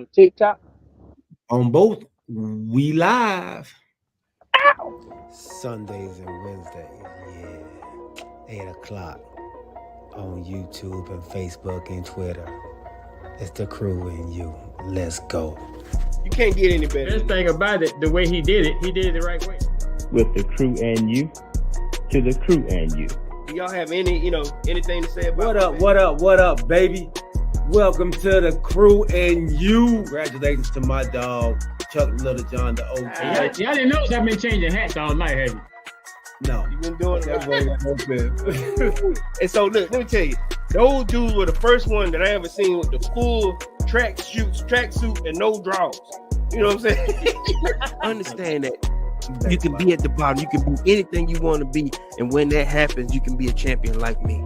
on TikTok? On both, we live. Sundays and Wednesdays, yeah. 8 o'clock on YouTube and Facebook and Twitter. It's the crew and you. Let's go. You can't get any better. Best thing about it, the way he did it the right way. With the crew and you, to the crew and you. Do y'all have anything to say about What up, baby? Welcome to the crew and you. Congratulations to my dog, Chuck Little John, the OG. Y'all didn't know I've been changing hats all night, have you? No. You've been doing that. And so look, let me tell you, those dudes were the first one that I ever seen with the full track suit and no drawers. You know what I'm saying? Understand that you can be at the bottom, you can be anything you want to be, and when that happens, you can be a champion like me.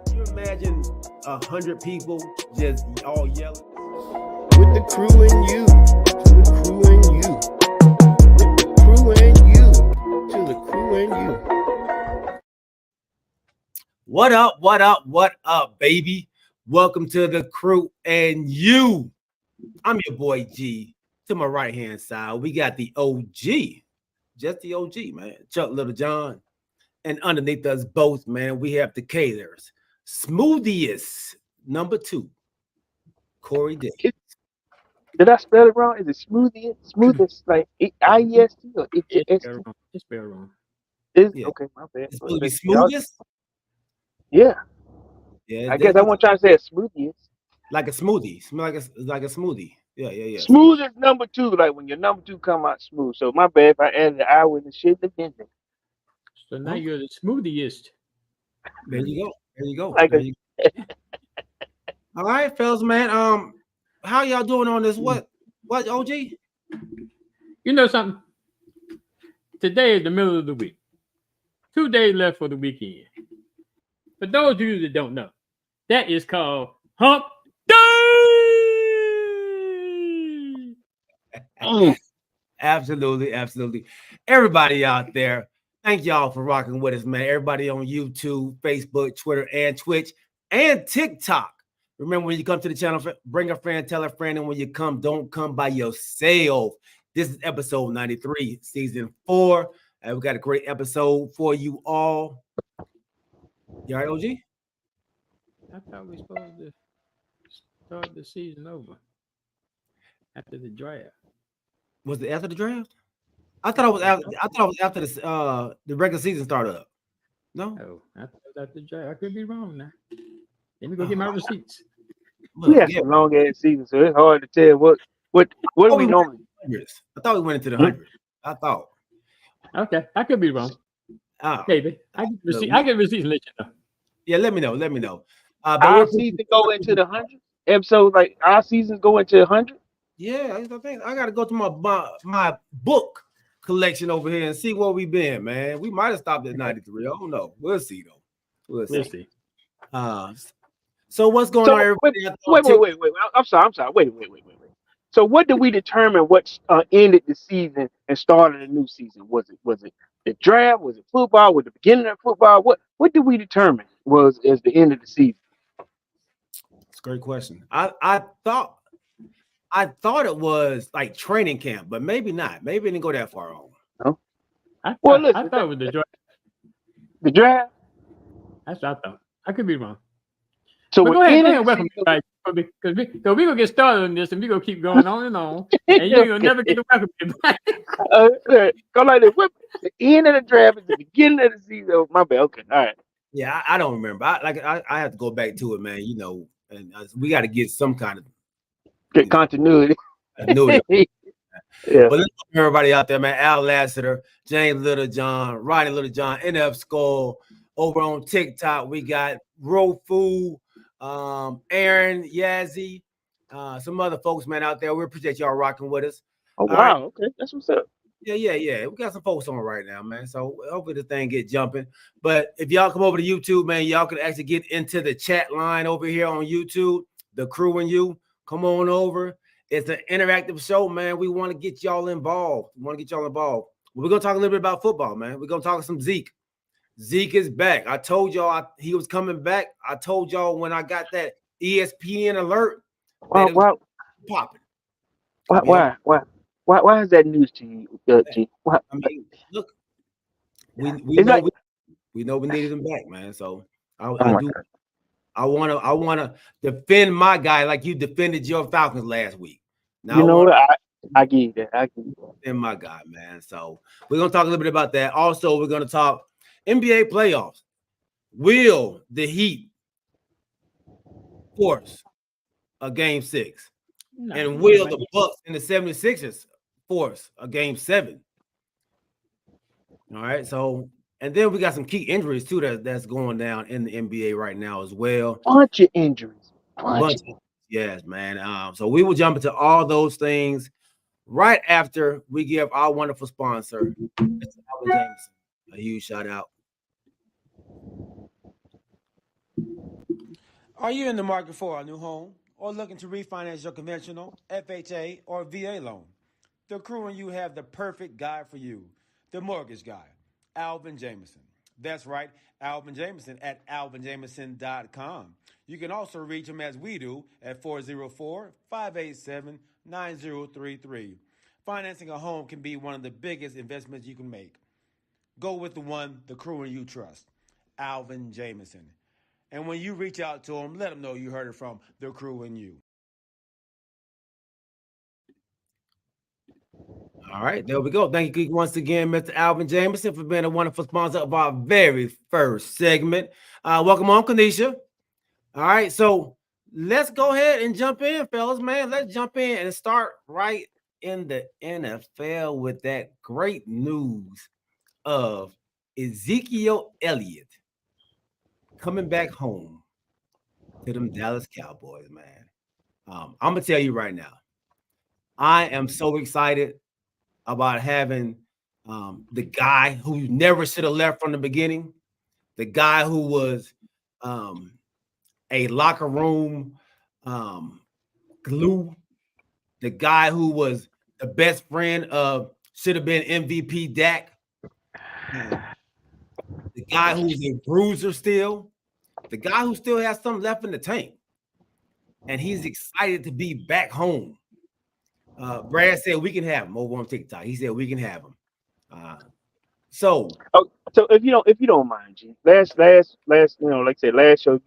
Can you imagine 100 people just all yelling? With the crew and you, to the crew and you. With the crew and you, to the crew and you. What up, baby? Welcome to the crew and you. I'm your boy G. To my right hand side, we got the OG, just the OG, man, Chuck Little John. And underneath us both, man, we have the Caters. Smoothiest number 2, Corey Dick. Did I spell it wrong? Is it smoothie? Smoothest, like I-E-S-T or It's spelled wrong. Yeah. Okay, my bad. It's supposed to be smoothest? Yeah. Yeah. I guess I want to try to say it smoothiest. Like a smoothie. Like a smoothie. Yeah. Smooth is number 2, like when your number 2 come out smooth. So my bad if I added the I with the shit have been there. So now you're the smoothiest. There you go. Like There you go. All right, fellas, man. How y'all doing on this? What OG? You know something? Today is the middle of the week. 2 days left for the weekend. For those of you that don't know, that is called Hump Day. Absolutely. Everybody out there, thank y'all for rocking with us, man. Everybody on YouTube, Facebook, Twitter, and Twitch, and TikTok. Remember, when you come to the channel, bring a friend, tell a friend, and when you come, don't come by yourself. This is episode 93, season 4, and we got a great episode for you all. You all right, OG? I thought we were supposed to start the season over after the draft. Was it after the draft? I thought it was after the regular season started up. No? Oh, I thought it was after the draft. I could be wrong now. Let me go get my receipts. We had some long ass season, so it's hard to tell what do we normally. I thought we went into the 100. I thought. Okay, I could be wrong. Maybe I get receipts and let you know. Yeah, let me know. Our season go into the 100 episodes, like our seasons go into 100. Yeah, I got to go to my book collection over here and see where we've been, man. We might have stopped at 93. I don't know. We'll see though. We'll see. So what's going on, everybody? Wait. I'm sorry. Wait. So what did we determine what ended the season and started a new season? Was it the draft? Was it football? Was it the beginning of football? What did we determine was as the end of the season? That's a great question. I thought it was like training camp, but maybe not. Maybe it didn't go that far on. No. I thought it was the draft. The draft? That's what I thought. I could be wrong. So go ahead, welcome, guys, because we're gonna get started on this, and we're gonna keep going on, and you'll never get to welcome me back. Go like this. The end of the draft is the beginning of the season. Oh, my bad. Okay, all right. Yeah, I don't remember. I have to go back to it, man. And we got to get some kind of continuity. Yeah. But let's welcome everybody out there, man. Al Lassiter, James Littlejohn, Ronnie Littlejohn, NF Skull. Over on TikTok, we got Rofu, Aaron, Yazzie, some other folks, man, out there. We appreciate y'all rocking with us. Oh, wow. Right. Okay. That's what's up. Yeah. We got some folks on right now, man. So hopefully the thing get jumping. But if y'all come over to YouTube, man, y'all can actually get into the chat line over here on YouTube. The crew and you, come on over. It's an interactive show, man. We want to get y'all involved. We're going to talk a little bit about football, man. We're going to talk some Zeke. Zeke is back. I told y'all he was coming back. I told y'all when I got that ESPN alert Why, that it was why, popping. why, We had, why is that news to you, G? Why, I mean, look, we it's know like, we know we needed him back, man. So oh I my do. God. I wanna defend my guy like you defended your Falcons last week. Now You I know want what? I give you that. I give you that. to defend my guy, man. So we're gonna talk a little bit about that. Also, we're gonna talk NBA playoffs. Will the Heat force a game 6? No, And no, will man. the Bucks and the 76ers force a game 7? All right. So, and then we got some key injuries too that's going down in the NBA right now as well. Bunch of injuries. Bunch Bunch of of, yes, man. So we will jump into all those things right after we give our wonderful sponsor, Mr. Alvin Jameson, a huge shout out. Are you in the market for a new home or looking to refinance your conventional, FHA, or VA loan? The crew and you have the perfect guy for you, the mortgage guy, Alvin Jameson. That's right, Alvin Jameson at alvinjameson.com. You can also reach him as we do at 404-587-9033. Financing a home can be one of the biggest investments you can make. Go with the one the crew and you trust, Alvin Jameson. And when you reach out to him, let him know you heard it from the crew and you. All right, there we go. Thank you once again, Mr. Alvin Jameson, for being a wonderful sponsor of our very first segment. Welcome on, Kanisha. All right, so let's go ahead and jump in, fellas, man. Let's jump in and start right in the NFL with that great news of Ezekiel Elliott coming back home to them Dallas Cowboys, man. I'm gonna tell you right now, I am so excited about having the guy who never should have left from the beginning, the guy who was a locker room glue, the guy who was the best friend of should have been MVP Dak, the guy who's a bruiser still, the guy who still has something left in the tank, and he's excited to be back home. Brad said we can have him over on TikTok. He said we can have him. So if you don't mind, G. Last, like I said, last show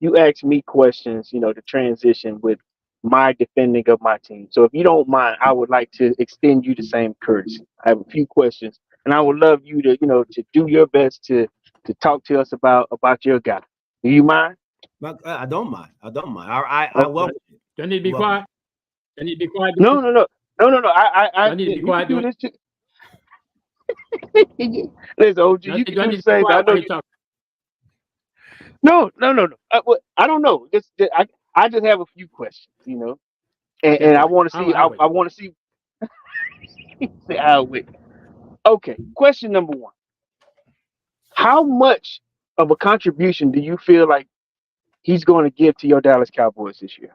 you asked me questions, to transition with my defending of my team. So if you don't mind, I would like to extend you the same courtesy. I have a few questions, and I would love you to, to do your best to talk to us about your guy. Do you mind? I don't mind. I don't mind. I Okay. welcome it. Do I need to be quiet? I need to be quiet. No. I need to be you quiet can do doing this too. Listen, OG, Do I you do can I do need the to be same. I quiet know while you. you talking? No. I don't know. I just have a few questions, Okay, and I wait. want to see. I'll wait. I want to see. I'll wait. Okay. Question number one: how much of a contribution do you feel like he's going to give to your Dallas Cowboys this year?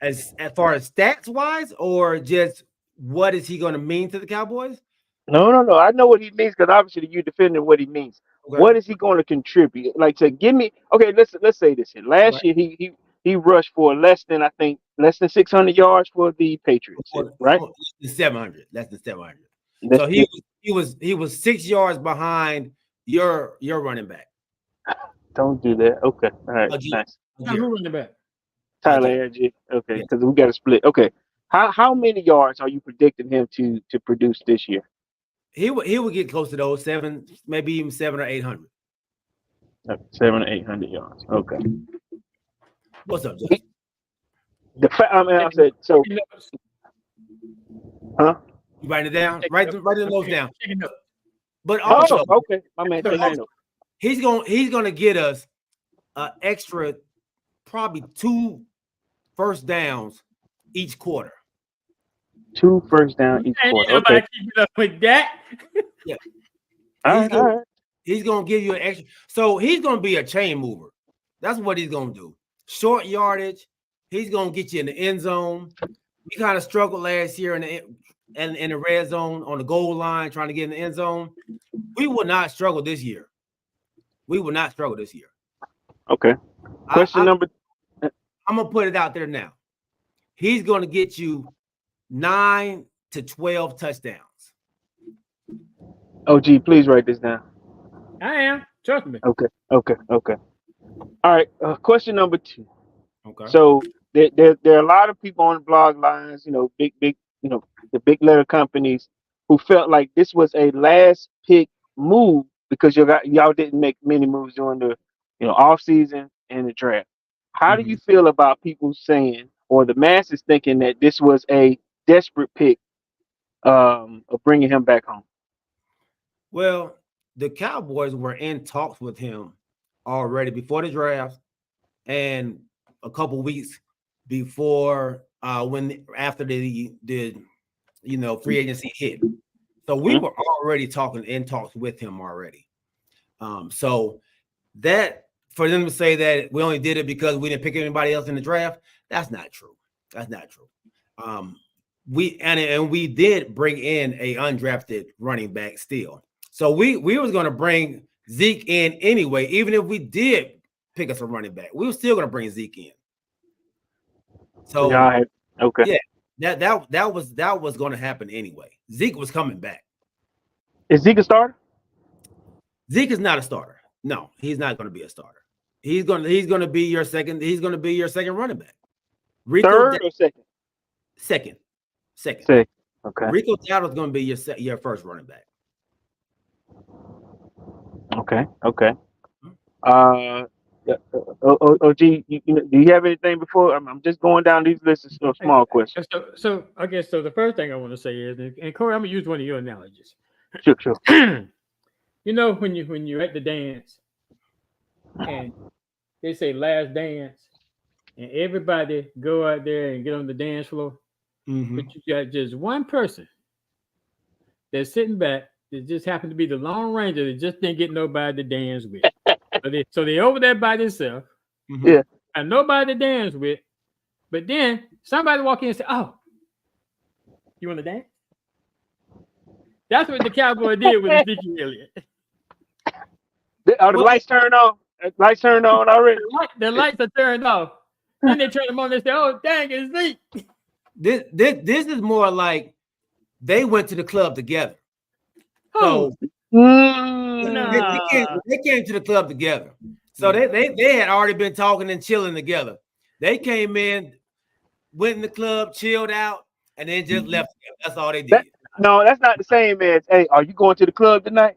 As far as stats wise, or just what is he going to mean to the Cowboys? No. I know what he means because obviously you defending what he means. Okay. What is he going to contribute? Like to give me. Okay, let's say this here. Last Right. year he rushed for less than 600 yards for the Patriots. Right? Less than 700. Less than 700. That's So he was 6 yards behind your running back. Don't do that. Okay. All right. Nice. Now, who running back? Tyler Ergy. Okay, Yes. because we got to split. Okay. How many yards are you predicting him to produce this year? He would get close to those 7, maybe even 700 or 800. 700 or 800 yards. Okay. What's up, Justin? I said so. Huh? You writing it down? Write the notes down. Taking notes. But Oh, also, okay. My man. he's gonna get us an extra probably 2 first downs each quarter. 2 first down each quarter. Okay. Keep it up with that. Yeah. All right. He's gonna give you an extra. So he's gonna be a chain mover. That's what he's gonna do. Short yardage. He's gonna get you in the end zone. We kind of struggled last year in the red zone on the goal line trying to get in the end zone. We will not struggle this year. Okay. Question number. I'm gonna put it out there now. He's gonna get you 9 to 12 touchdowns. OG, please write this down. I am. Trust me. Okay. All right. Question number 2. Okay. So there are a lot of people on the blog lines, big, the big letter companies who felt like this was a last pick move because y'all didn't make many moves during the, off season and the draft. How do you feel about people saying, or the masses thinking, that this was a desperate pick of bringing him back home? Well, the Cowboys were in talks with him already before the draft and a couple weeks before after the free agency hit. So we were already in talks with him already. So that for them to say that we only did it because we didn't pick anybody else in the draft, that's not true. We did bring in a undrafted running back still. So we was going to bring Zeke in anyway, even if we did pick us a running back. We were still going to bring Zeke in. So okay. Yeah, that was going to happen anyway. Zeke was coming back. Is Zeke a starter? Zeke is not a starter. No, he's not going to be a starter. He's going to be your second. He's going to be your second running back. Third or second? Second. Okay. Rico Dowdle's going to be your first running back. Okay. OG, do you have anything before? I'm just going down these lists of small questions. So I guess the first thing I want to say is, and Corey, I'm gonna use one of your analogies. Sure. When you're at the dance and they say last dance, and everybody go out there and get on the dance floor, but you got just one person that's sitting back that just happened to be the Lone Ranger that just didn't get nobody to dance with. So they over there by themselves. Yeah. And nobody to dance with. But then somebody walk in and say, "Oh, you want to dance?" That's what the Cowboy did with Ezekiel Elliott. Are the lights turned on? Lights turned on already? The lights are turned off. Then they turn them on and say, "Oh, dang, it's Zeke." This is more like they went to the club together. So they came to the club together. So they had already been talking and chilling together. They came in, went in the club, chilled out, and then just left together. That's all they did. No, that's not the same as, hey, are you going to the club tonight?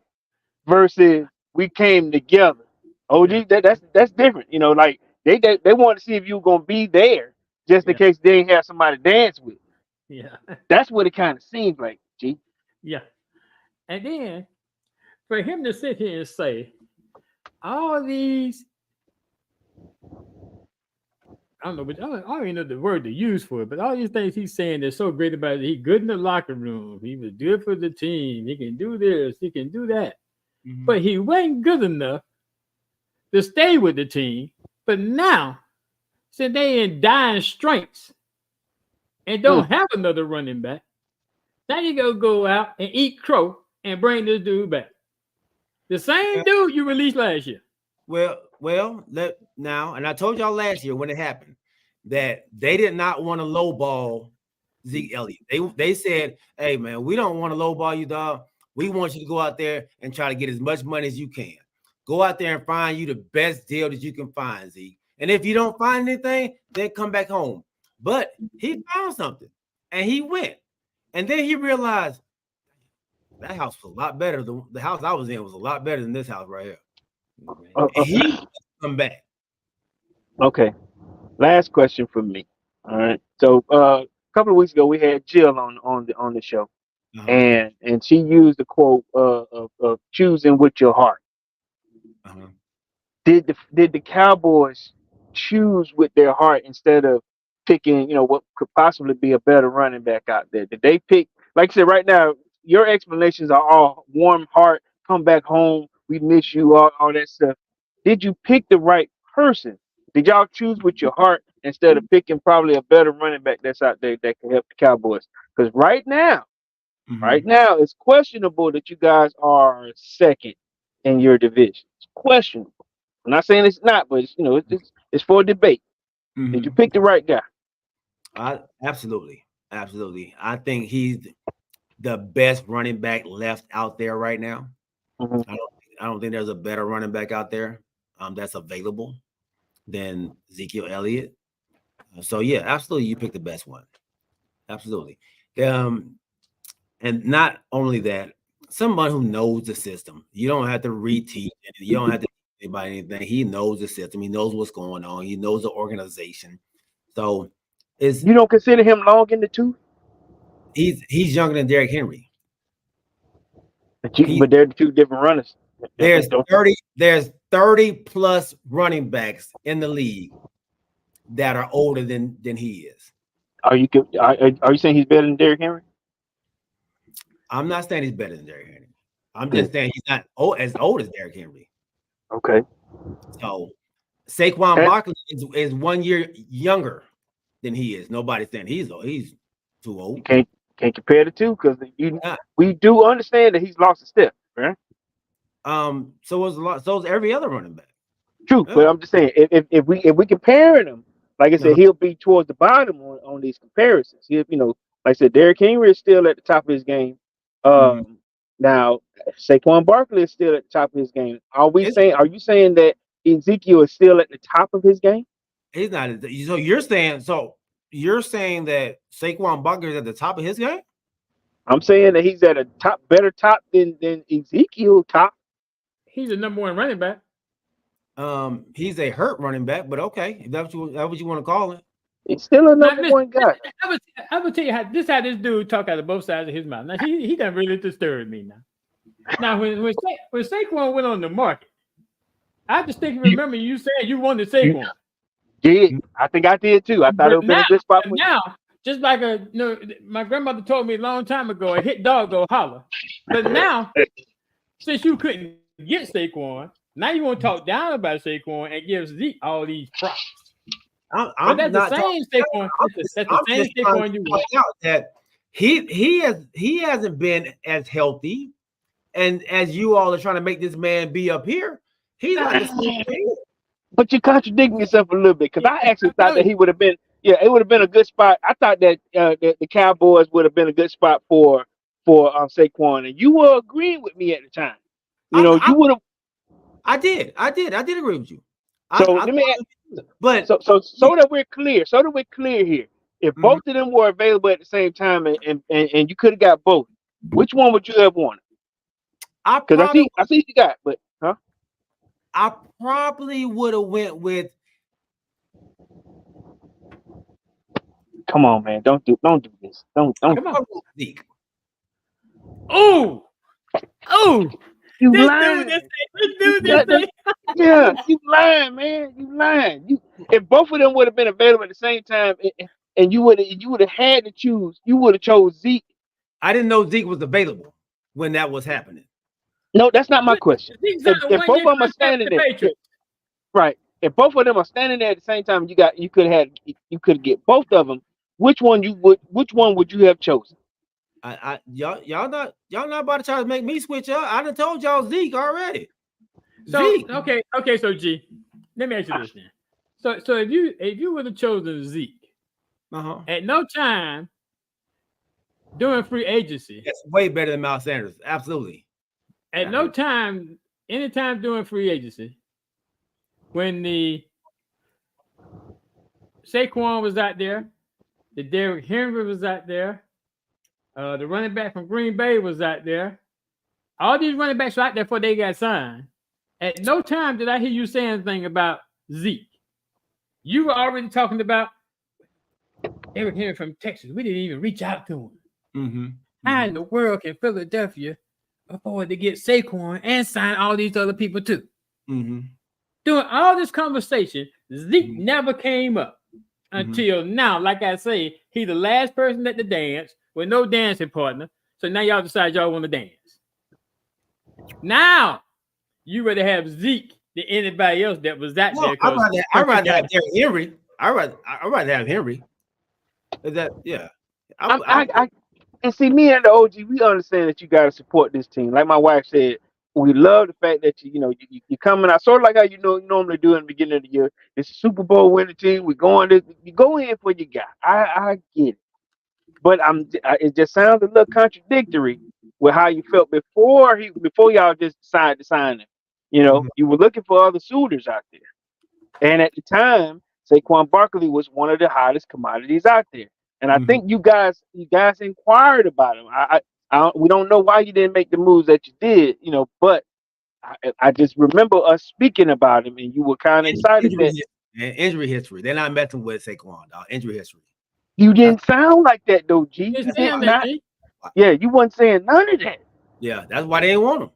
Versus we came together. OG, that's different. Like they want to see if you were gonna be there just in case they ain't have somebody to dance with. Yeah. That's what it kind of seems like, G. Yeah. And then for him to sit here and say all these, I don't know, but I don't even know the word to use for it, but all these things he's saying that's so great about it. He's good in the locker room. He was good for the team. He can do this. He can do that. But he wasn't good enough to stay with the team. But now, since they in dying straits and don't have another running back, now you go out and eat crow and bring this dude back. The same dude you released last year. Well, now, and I told y'all last year when it happened that they did not want to lowball Zeke Elliott. They said, "Hey man, we don't want to lowball you, dog. We want you to go out there and try to get as much money as you can. Go out there and find you the best deal that you can find, Zeke. And if you don't find anything, then come back home." But he found something, and he went, and then he realized that house was a lot better. The house I was in was a lot better than this house right here. And he come back. Okay. Last question for me. All right. So a couple of weeks ago we had Jill on the show, and she used the quote of choosing with your heart. Did the Cowboys choose with their heart instead of picking, what could possibly be a better running back out there? Did they pick, like I said, right now, your explanations are all warm heart, come back home, we miss you, all that stuff. Did you pick the right person? Did y'all choose with your heart instead of picking probably a better running back that's out there that can help the Cowboys? Because right now, it's questionable that you guys are second in your division. It's questionable. I'm not saying it's not, but it's, it's for debate. Did you pick the right guy? Absolutely. I think he's the best running back left out there right now. Mm-hmm. I don't think there's a better running back out there that's available than Ezekiel Elliott. So yeah, absolutely, you picked the best one. Absolutely. And not only that, someone who knows the system. You don't have to reteach. You don't have to teach anybody anything. He knows the system. He knows what's going on. He knows the organization. So You don't consider him long in the tooth? he's younger than Derrick Henry. But they're the two different runners. There's 30 plus running backs in the league that are older than he is. Are you saying he's better than Derrick Henry? I'm not saying he's better than Derrick Henry. I'm just saying he's not as old as Derrick Henry. Okay. So Saquon Barkley is 1 year younger than he is. Nobody's saying he's too old. You can't compare the two because we do understand that he's lost a step, right? So is every other running back. True, but I'm just saying if we comparing them, like I said, he'll be towards the bottom on these comparisons. Like I said, Derrick Henry is still at the top of his game. Now Saquon Barkley is still at the top of his game. Are you saying that Ezekiel is still at the top of his game? He's not. So you're saying that Saquon Barkley is at the top of his game? I'm saying that he's at a better top than Ezekiel top. He's the number one running back. He's a hurt running back, but okay, if that's what you want to call it. He's still a number one guy. I would tell you how this dude talk out of both sides of his mouth. Now he done really disturbed me now. Now when Saquon went on the market, I distinctly remember you saying you wanted Saquon. Yeah, I think I did too. I thought it would be a good spot for now. Just like my grandmother told me a long time ago, a hit dog go holler. But now, since you couldn't get Saquon, now you want to talk down about Saquon and give Zeke all these props. I'm that's not the same Saquon. That's the same Saquon you want. That he hasn't been as healthy, and as you all are trying to make this man be up here, he's not the same thing. But you're contradicting yourself a little bit because I actually thought that he would have been. Yeah, it would have been a good spot. I thought that the Cowboys would have been a good spot for Saquon, and you were agreeing with me at the time. You would have. I did agree with you. So let me ask, but so that we're clear, here. If both of them were available at the same time, and you could have got both, which one would you have wanted? Because I see you got, but I probably would have went with. Come on, man! Don't do this! Don't. Come on, Zeke. Oh, you lying! Yeah, you lying, man! You lying! If both of them would have been available at the same time, and you would have had to choose, you would have chose Zeke. I didn't know Zeke was available when that was happening. No, that's not my question. If both of them are standing there, right? If both of them are standing there at the same time, you could get both of them. Which one would you have chosen? Y'all not about to try to make me switch up. I done told y'all Zeke already. So Zeke. Okay. So G, let me ask you this then. So if you would have chosen Zeke, at no time during free agency, it's way better than Miles Sanders. Absolutely. At no time, anytime during free agency, when the Saquon was out there, the Derrick Henry was out there, the running back from Green Bay was out there. All these running backs were out there before they got signed. At no time did I hear you say anything about Zeke. You were already talking about Derrick Henry from Texas. We didn't even reach out to him. How in the world can Philadelphia afford to get Saquon and sign all these other people too? During all this conversation, Zeke never came up until now. Like I say, he's the last person at the dance with no dancing partner. So now y'all decide y'all want to dance. Now you rather have Zeke than anybody else that was out there. I'd rather have Derrick Henry. I'd rather have Henry. And see, me and the OG, we understand that you got to support this team. Like my wife said, we love the fact that you're coming out sort of like how you normally do in the beginning of the year. It's a Super Bowl winning team. You go in for your guy. I get it, but it just sounds a little contradictory with how you felt before y'all just decided to sign him. You were looking for other suitors out there, and at the time, Saquon Barkley was one of the hottest commodities out there. And I think you guys inquired about him. We don't know why you didn't make the moves that you did, but I just remember us speaking about him, and you were kind of excited that injury history. They're not messing with Saquon. Injury history. you didn't sound like that though, G. You're You saying did that, not. G. Yeah, you wasn't saying none of that. Yeah, that's why they didn't want him.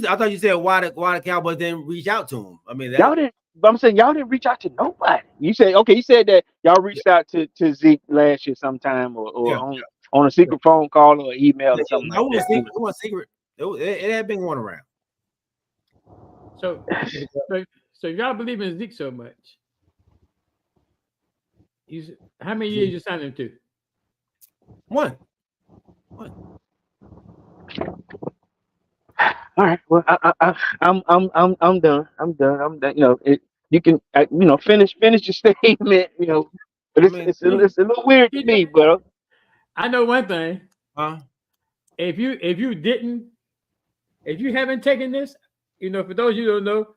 I thought you said why the Cowboys didn't reach out to him. I mean, Y'all didn't. But I'm saying y'all didn't reach out to nobody. You said okay. You said that y'all reached out to Zeke last year sometime, or on a secret phone call or email or something like that. It was secret. It had been going around. So y'all believe in Zeke so much. How many years you signed him to? One. All right. Well, I'm done. I'm done. You can finish your statement. But it's a little weird to me, bro. I know one thing. Huh? If you haven't taken this, for those of you who don't know,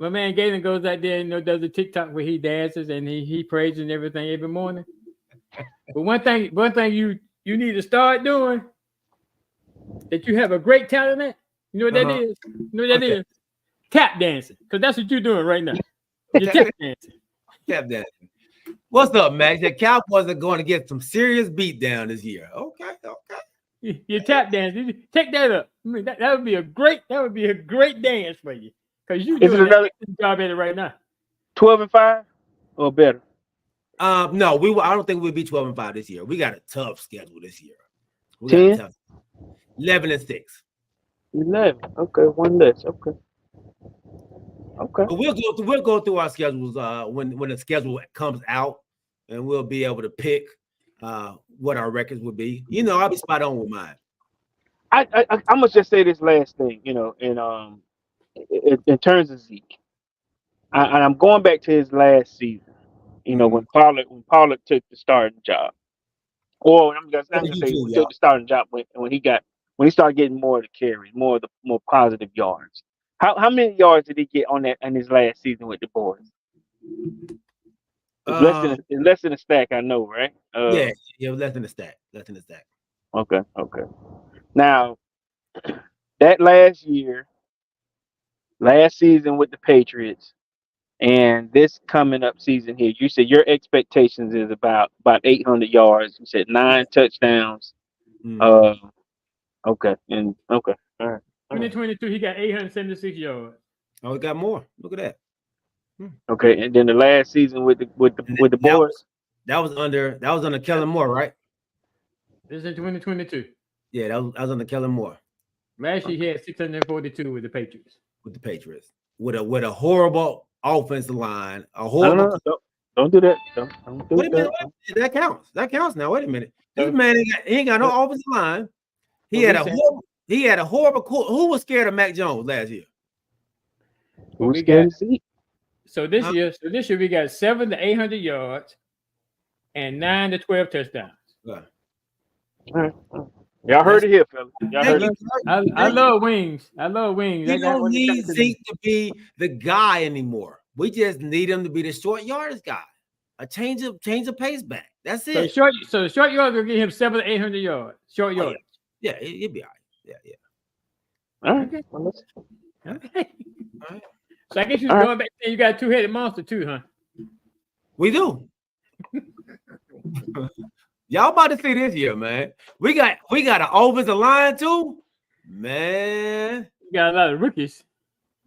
my man Galen goes out there and does a TikTok where he dances and he prays and everything every morning. But one thing you need to start doing that you have a great talent at. You know what that is? You know what that is? Tap dancing, because that's what you're doing right now. You're tap dancing. Tap dancing. What's up, Max? The Cowboys are going to get some serious beat down this year. Okay. You tap dancing. Take that up. I mean, that would be a great dance for you, because you're doing another job at it right now. 12-5 or better? No, I don't think we'll be 12-5 this year. We got a tough schedule this year. 10? 11-6. 11. Okay, one less. Okay. But we'll go through our schedules when the schedule comes out, and we'll be able to pick what our records would be. I'll be spot on with mine. I must just say this last thing, in terms of Zeke, and I'm going back to his last season. When Pollard took the starting job, or I'm gonna say he took the starting job when he started getting more of the carries, more positive yards. How many yards did he get on that in his last season with the boys? It's less than a stack, I know, right? Yeah, less than a stack. Okay. Now, that last season with the Patriots, and this coming up season here, you said your expectations is about 800 yards. You said 9 touchdowns. Okay, all right. 2022, he got 876 yards. Oh, he got more. Look at that. Okay, and then the last season with the boys. That was under Kellen Moore, right? This is 2022. Yeah, that was under Kellen Moore. Last year he had 642 with the Patriots. With a horrible offensive line, a horrible. Don't do that. Don't do wait a minute. That counts. That counts now. Wait a minute. This man ain't got no offensive line. He had a horrible. Who was scared of Mac Jones last year? Who was scared of Zeke? So this year we got 700 to 800 yards and 9 to 12 touchdowns. Right. All right. Y'all heard it here, fellas. Y'all heard it. I love wings. I love wings. You don't need Zeke to be the guy anymore. We just need him to be the short yardage guy. A change of pace back. That's it. So short yards will get him 700 to 800 yards. Short yards. Yeah, it'd be all right. Yeah. All right. Okay. Okay. All right. So I guess you're going back and you got a two-headed monster too, huh? We do. Y'all about to see this year, man. We got an offensive line too, man. You got a lot of rookies.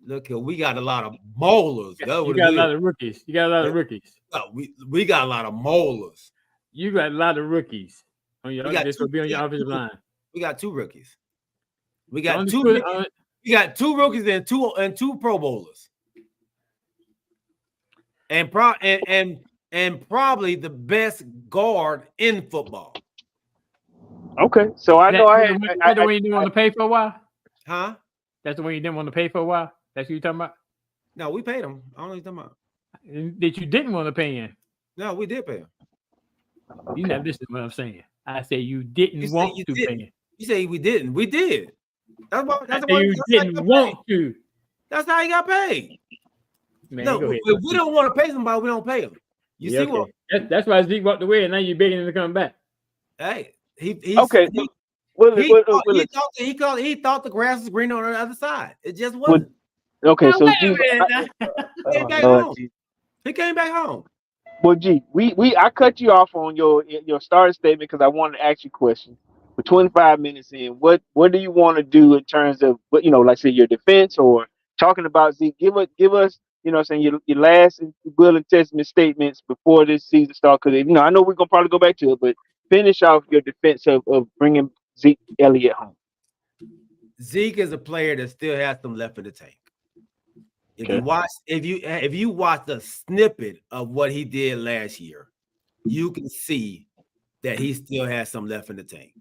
Look here, we got a lot of molars. You got a lot of rookies. We got a lot of molars. You got a lot of rookies on your offensive line. We got 2 rookies. We got two rookies and two Pro Bowlers. And probably the best guard in football. Okay, so I know I want to pay for a while. Huh? That's the one you didn't want to pay for a while. That's what you talking about. No, we paid him. I don't know what you're talking about. That you didn't want to pay in. No, we did pay him. You not listening to what I'm saying. I say you didn't want to pay him. You say we didn't. We did. That's you didn't want to. That's how he got paid. Man, no, if we don't want to pay somebody, we don't pay him. You see what? That's why Zeke walked away, and now you're begging him to come back. Hey, he thought the grass was green on the other side. It just wasn't. Okay, now, so he came back home. Well, G, I cut you off on your starting statement because I wanted to ask you questions. For 25 minutes in, what do you want to do in terms of what like say your defense or talking about Zeke? Give us your last will and testament statements before this season starts. Because I know we're gonna probably go back to it, but finish off your defense of bringing Zeke Elliott home. Zeke is a player that still has some left in the tank. If you watch the snippet of what he did last year, you can see that he still has some left in the tank.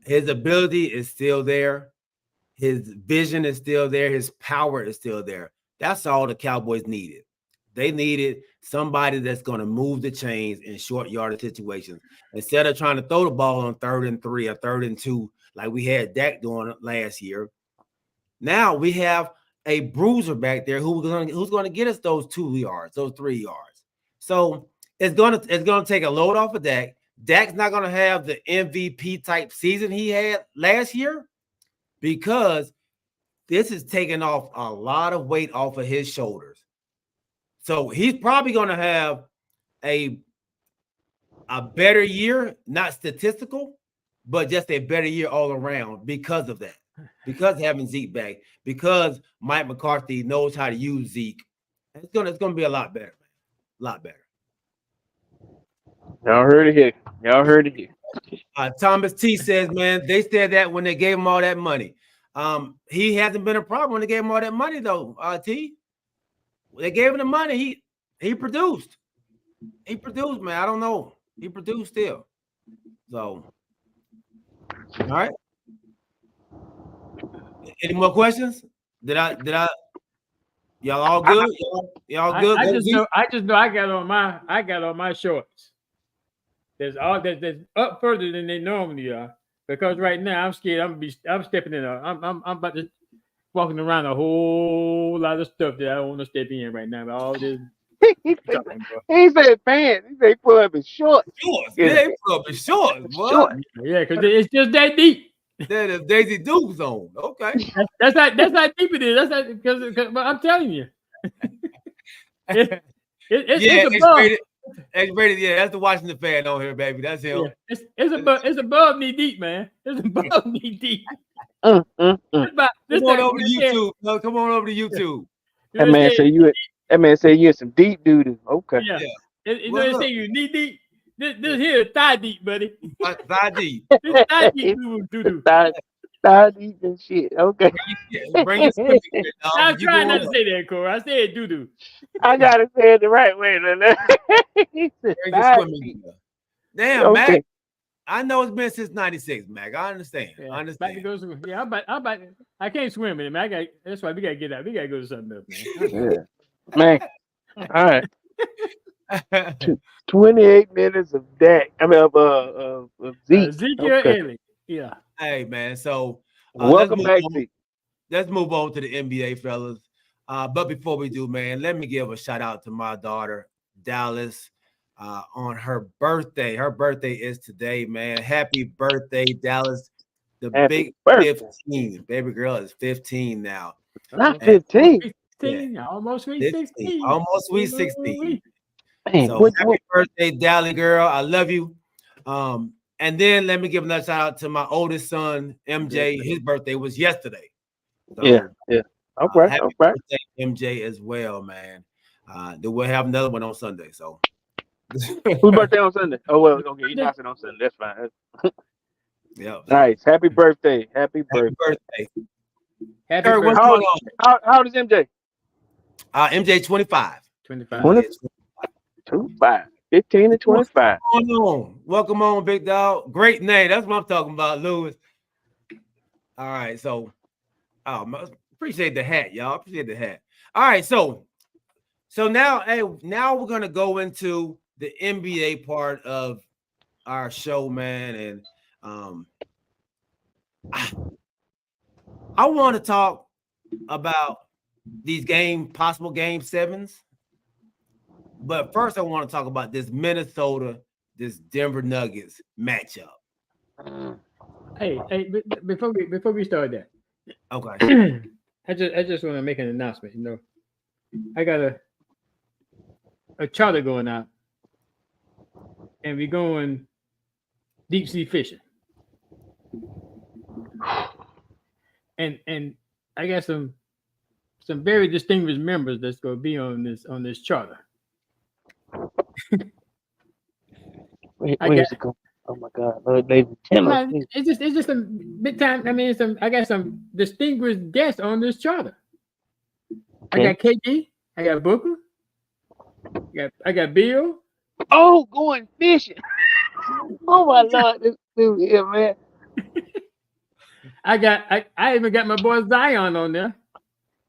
His ability is still there. His vision is still there. His power is still there. That's all the Cowboys needed. They needed somebody that's going to move the chains in short yardage situations instead of trying to throw the ball on 3rd and 3 or 3rd and 2 like we had Dak doing last year. Now we have a bruiser back there who's going to get us those 2 yards, those 3 yards. So it's going to take a load off of Dak. Dak's not going to have the MVP type season he had last year because this is taking off a lot of weight off of his shoulders. So he's probably going to have a better year, not statistical, but just a better year all around because of that. Because having Zeke back, because Mike McCarthy knows how to use Zeke, it's gonna be a lot better, man. A lot better. Y'all heard it here. Thomas T says, man, they said that when they gave him all that money. He hasn't been a problem when they gave him all that money, though. T, they gave him the money. He produced. He produced, man. I don't know. He produced still. So, all right. Any more questions? Did I? Y'all all good? Y'all good? I just know I got on my shorts. There's up further than they normally are because right now I'm scared. I'm stepping in. I'm about to walking around a whole lot of stuff that I don't want to step in right now. All this. He said pants. He said pull up his shorts. Yeah, pull up his shorts. What? Yeah, because it's just that deep. That is Daisy Duke's on. Okay. That's how deep it is. That's how, because I'm telling you. It's above. X-rated, yeah, that's the Washington fan on here, baby. That's him. Yeah, it's above knee deep, man. It's above knee deep. Come on over to YouTube. No, come on over to YouTube. That man say you in some deep doo-doo. Okay. Yeah. You know they say you knee deep. This here is thigh deep, buddy. Thigh deep. This thigh deep doo-doo. Thigh deep and shit. Okay. Bring your I'm trying not to say that, Corey. I said doo-doo. I gotta say it the right way. Damn, okay. Mac. I know it's been since '96, Mac. I understand. Yeah, I understand. I can't swim in it, man. That's why we gotta get out. We gotta go to something else, man. Yeah. Man. All right. 28 minutes of Dak. I mean of Zeke. Ezekiel Elliott. Yeah. Hey man, so welcome back, Zeke. Let's move on to the NBA, fellas. But before we do, man, let me give a shout out to my daughter, Dallas, on her birthday. Her birthday is today, man. Happy birthday, Dallas. Big 15. Baby girl is 15 now. Not 15. 16, almost sweet 16. Almost sweet 16. Man, so happy birthday, Dally girl. I love you. And then let me give another shout out to my oldest son, MJ. His birthday was yesterday. So, yeah. Okay. Happy birthday, MJ, as well, man. Then we'll have another one on Sunday. So whose birthday on Sunday? Oh well, okay, you announced it on Sunday. That's fine. Yeah. Nice. Happy birthday. Happy birthday. Happy birthday. How old is MJ? MJ 25. 25. 25. 15 to 25. Welcome on, big dog. Great name. That's what I'm talking about, Lewis. All right, so Appreciate the hat, y'all. Appreciate the hat. All right, so now, hey, now we're gonna go into the NBA part of our show, man, and I want to talk about these possible game sevens. But first, I want to talk about this Denver Nuggets matchup. Hey, before we start that, okay, I just want to make an announcement. You know, I got a charter going out, and we're going deep sea fishing. And I got some very distinguished members that's going to be on this charter. Where's it going? Oh my God, ladies and gentlemen. It's just a big time. I mean, I got some distinguished guests on this charter. Okay. I got KD, I got Booker, I got Bill. Oh, going fishing. Oh my Lord, this dude here, man. I even got my boy Zion on there.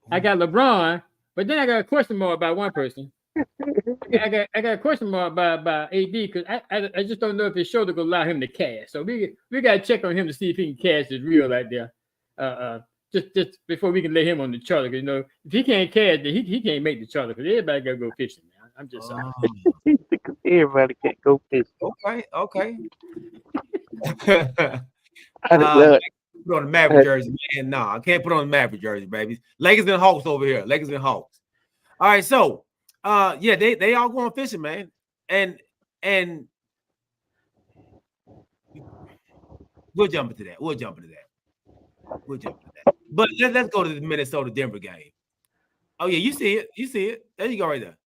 I got LeBron, but then I got a question more about one person. I got a question more about AD because I just don't know if his shoulder will allow him to cash. So we got to check on him to see if he can cash his real right there. Just before we can lay him on the charter, because you know if he can't cash, then he can't make the charter. Because everybody got to go fishing. Man. I'm just sorry. Everybody can't go fishing. Okay. Put on the Maverick jersey, man. No, I can't put on the Maverick jersey, baby. Lakers and Hawks over here. Lakers and Hawks. All right, so yeah, they all going fishing, man. And we'll jump into that. But let's go to the Minnesota-Denver game. Oh, yeah, you see it. There you go right there.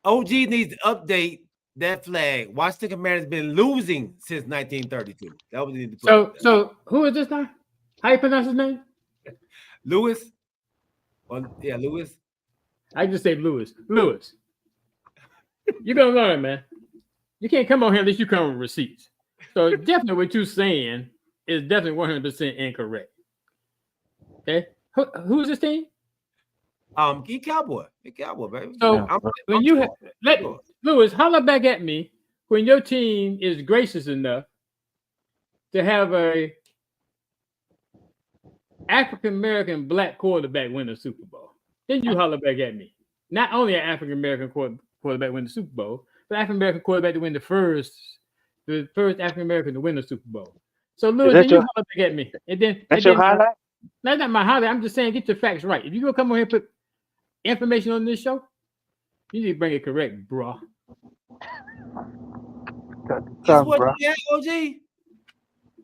OG needs to update that flag. Washington Commanders been losing since 1932. That was the so who is this now? How you pronounce his name? Lewis. Yeah, Lewis. I just say Lewis. Lewis. You're gonna learn, man. You can't come on here unless you come with receipts. So definitely what you're saying is definitely 100% incorrect. Okay. Who's this team? He Cowboy, baby. So Lewis, holler back at me when your team is gracious enough to have a African American black quarterback win the Super Bowl. Then you holler back at me. Not only an African American quarterback win the Super Bowl, but African American quarterback to win the first African American to win the Super Bowl. So Lewis, then you holler back at me, and then that's your highlight. That's not my highlight. I'm just saying, get your facts right. If you gonna come on here and put information on this show, you need to bring it correct, bro. That's what you had, OG.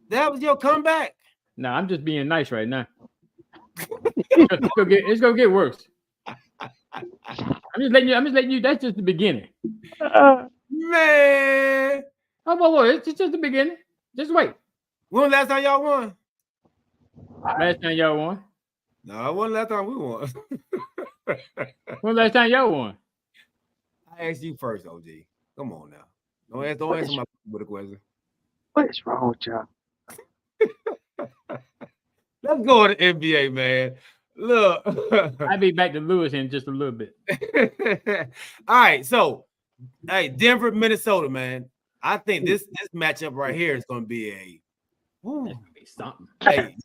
That was your comeback. No, I'm just being nice right now. It's gonna get worse. I'm just letting you. That's just the beginning. Man. Oh, boy, it's just the beginning. Just wait. When was the last time y'all won? Last time y'all won? No, it wasn't last time we won. When last time y'all won? I asked you first, OG. Come on now. Don't answer my question. What is wrong with y'all? Let's go to the NBA, man. Look. I'll be back to Lewis in just a little bit. All right, so hey, Denver, Minnesota, man. I think this matchup right here is going to be something. Hey,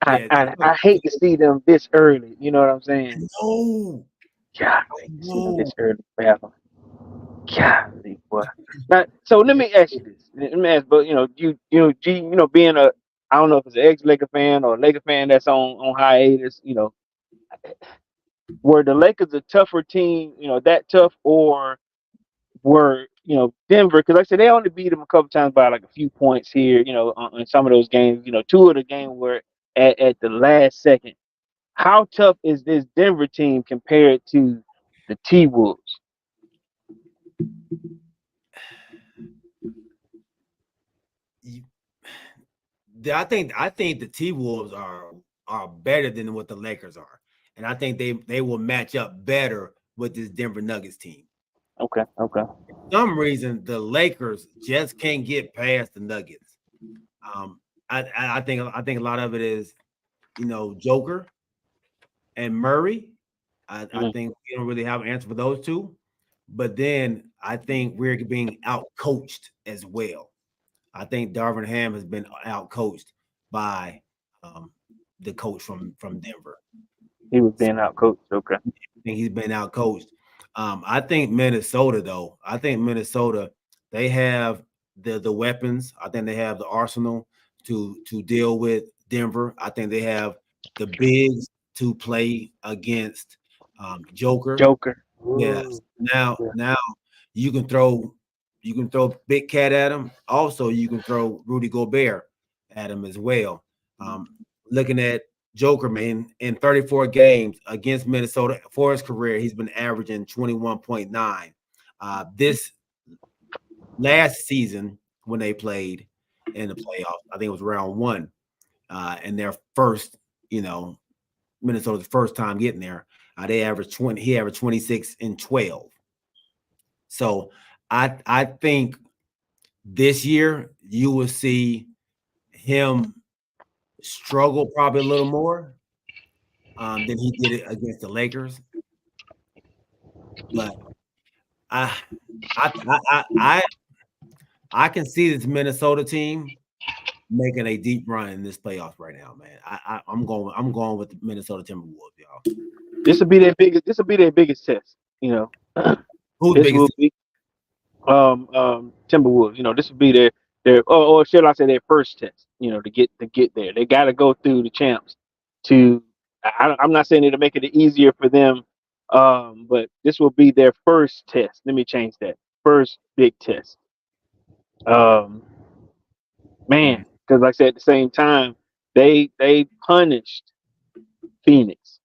I hate to see them this early. You know what I'm saying? No. God, I hate to see them this early. Golly, boy. Now, so let me ask you this. Let me ask, but G, being I don't know if it's an ex-Laker fan or a Laker fan that's on hiatus, were the Lakers a tougher team, that tough, or were, Denver, because like I said, they only beat them a couple times by like a few points here, in some of those games, two of the games were at the last second. How tough is this Denver team compared to the T-Wolves? I think the T-Wolves are better than what the Lakers are, and I think they will match up better with this Denver Nuggets team. Okay. For some reason, the Lakers just can't get past the Nuggets. I think a lot of it is, Joker. and Murray. I Mhm. think we don't really have an answer for those two. But then I think we're being out coached as well. I think Darvin Ham has been out coached by the coach from Denver. He was being out coached. Okay. I think he's been out coached. I think Minnesota, though. I think Minnesota, they have the weapons. I think they have the arsenal to deal with Denver. I think they have the bigs to play against Joker. Joker. Yes. Ooh, yeah. Now you can throw Big Cat at him. Also, you can throw Rudy Gobert at him as well. Looking at Joker, man, in 34 games against Minnesota for his career, he's been averaging 21.9. This last season when they played in the playoffs, I think it was round one, and their first, Minnesota's first time getting there. They averaged 20. He averaged 26 and 12. So I think this year you will see him struggle probably a little more than he did it against the Lakers. But I I I I, I can see this Minnesota team making a deep run in this playoffs right now, man. I'm going with the Minnesota Timberwolves, y'all. This will be their biggest. This will be their biggest test. Who's This will biggest? be Timberwolves. This will be their or should I say their first test. To get there, they got to go through the champs. I'm not saying it'll make it easier for them, but this will be their first test. Let me change that. First big test. Um, man, because like I said, at the same time, they punished Phoenix,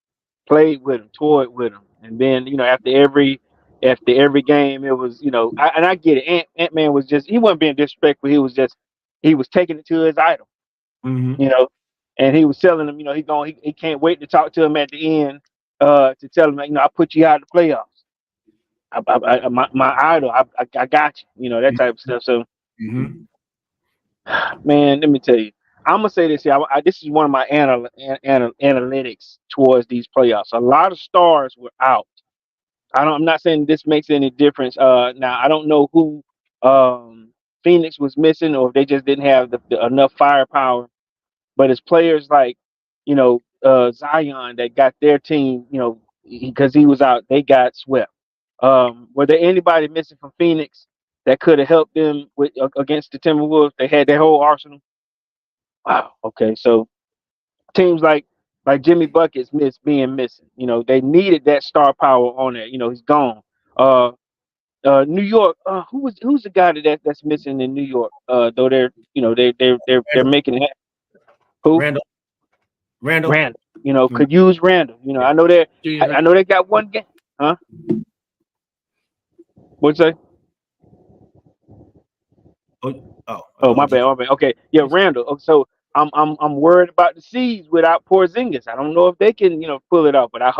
played with him, toyed with him, and then after every game, it was and I get it. Ant-Man was just he wasn't being disrespectful. He was taking it to his idol, Mm-hmm. you know, and he was telling him, he can't wait to talk to him at the end, to tell him, I put you out of the playoffs. My idol, I got you, that type of stuff. So, Mm-hmm. man, let me tell you, I'm gonna say this here. This is one of my analytics towards these playoffs. A lot of stars were out. I'm not saying this makes any difference. Now I don't know who Phoenix was missing, or if they just didn't have enough firepower. But it's players like, Zion that got their team, because he was out, they got swept. Were there anybody missing from Phoenix that could have helped them against the Timberwolves? They had their whole arsenal. Wow. Okay, so teams like Jimmy Buckets being missing. They needed that star power on there. He's gone. Uh, New York. Who's the guy that's missing in New York? Though they're Randall. making it. Who? Randall. Randall. Randall. Mhm. Could use Randall. Yeah. I know that. I know they got one game. Huh? What'd you say? I Oh, thought my OG. bad, my bad. Okay, yeah, Randall. So I'm worried about the C's without Porzingis. I don't know if they can, pull it off, but I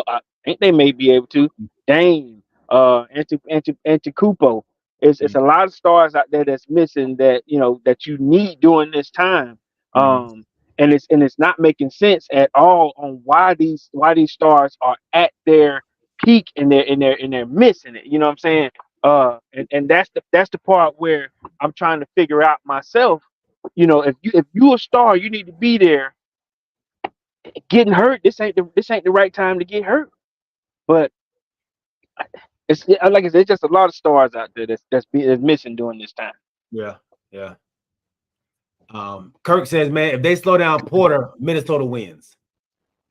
think they may be able to. Dame, Antetokounmpo. It's a lot of stars out there that's missing that you need during this time. Mhm. And it's not making sense at all on why these stars are at their peak and they're missing it. You know what I'm saying? And that's the part where I'm trying to figure out myself. If you a star, you need to be there. Getting hurt, this ain't the right time to get hurt. But like I said, it's just a lot of stars out there that's missing during this time. Yeah. Yeah. Kirk says, man, if they slow down Porter, Minnesota wins.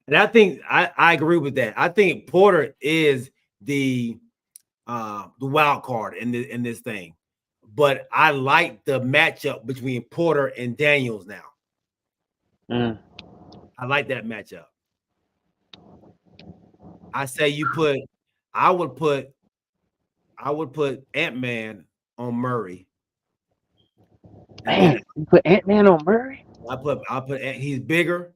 And I think I agree with that. I think Porter is the wild card in this thing. But I like the matchup between Porter and Daniels now. Mm. I like that matchup. I say I would put Ant-Man on Murray. And Man, then you put Ant-Man on Murray I put he's bigger. to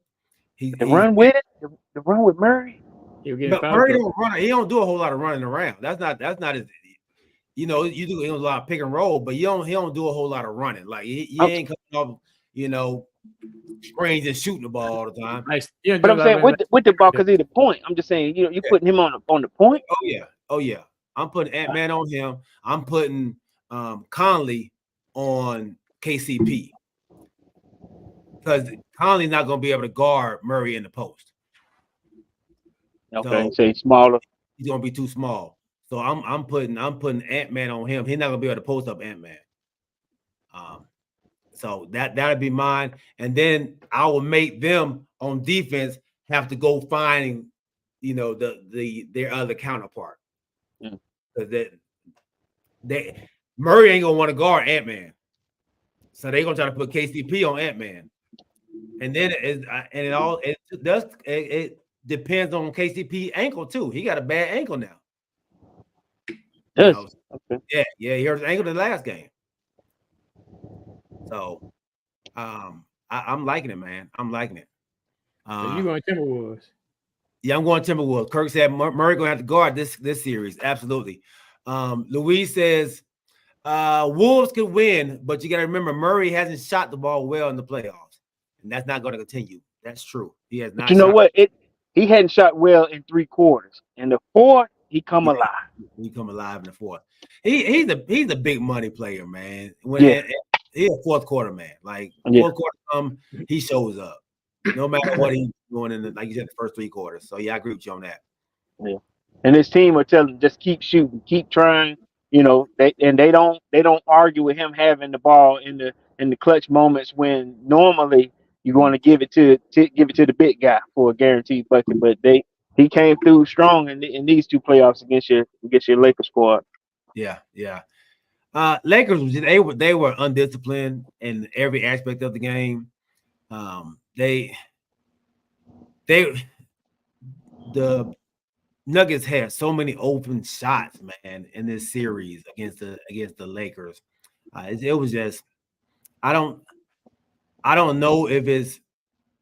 He's run with it, to run with Murray. but Murray don't run. He don't do a whole lot of running around. That's not his. You do a lot of pick and roll, but he don't do a whole lot of running. Like he ain't coming off. screens and shooting the ball all the time. But I'm saying with the ball because he's the point. I'm just saying, you're putting him on the point. Oh yeah. I'm putting Ant-Man on him. I'm putting Conley on KCP because Conley's not going to be able to guard Murray in the post. Okay, so he's smaller. He's going to be too small. So I'm putting Ant-Man on him. He's not going to be able to post up Ant-Man. So that'll be mine. And then I will make them on defense have to go find, their other counterpart. Because Murray ain't gonna want to guard Ant-Man. So they're gonna try to put KCP on Ant-Man. And then it depends on KCP ankle too. He got a bad ankle now. Okay. Yeah, he hurt his ankle the last game. So I'm liking it, man. I'm liking it. So you going Timberwolves? Yeah, I'm going Timberwolves. Kirk said Murray gonna have to guard this series. Absolutely. Louise says Wolves could win, but you got to remember Murray hasn't shot the ball well in the playoffs, and that's not going to continue. That's true. He has not. But you know what? He hadn't shot well in 3 quarters. In the fourth, he come alive. He come alive in the fourth. He's a big money player, man. He's a fourth quarter man. Like fourth quarter come, he shows up. No matter what he's doing in like you said, the first 3 quarters. So yeah, I agree with you on that. Yeah. And his team will tell him just keep shooting, keep trying. They don't argue with him having the ball in the clutch moments when normally you're going to give it to the big guy for a guaranteed bucket. But he came through strong in these 2 playoffs against your Lakers squad. Yeah. Lakers, they were undisciplined in every aspect of the game. The Nuggets had so many open shots, man, in this series against the Lakers. It was just I don't know if it's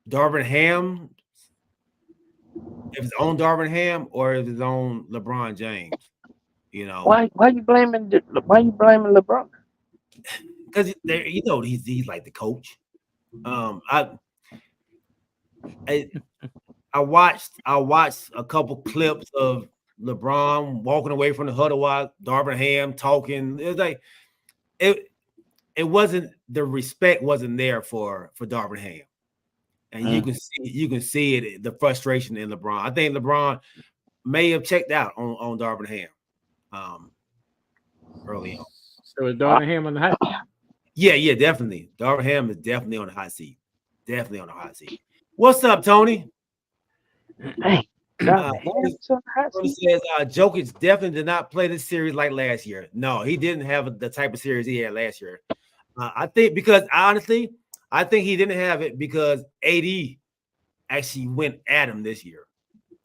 Darvin Ham, if it's on Darvin Ham or if it's on LeBron James. Why you blaming LeBron? Because he's like the coach. I watched a couple clips of LeBron walking away from the huddle while Darvin Ham talking. It was like it wasn't, the respect wasn't there for Darvin Ham, and you can see it, the frustration in LeBron. I think LeBron may have checked out on Darvin Ham early on. So is Darvin Ham on the hot seat? Yeah, definitely. Darvin Ham is definitely on the hot seat. Definitely on the hot seat. What's up, Tony? Hey, Tony says Jokic definitely did not play this series like last year. No, he didn't have the type of series he had last year. I think because honestly, I think he didn't have it because AD actually went at him this year,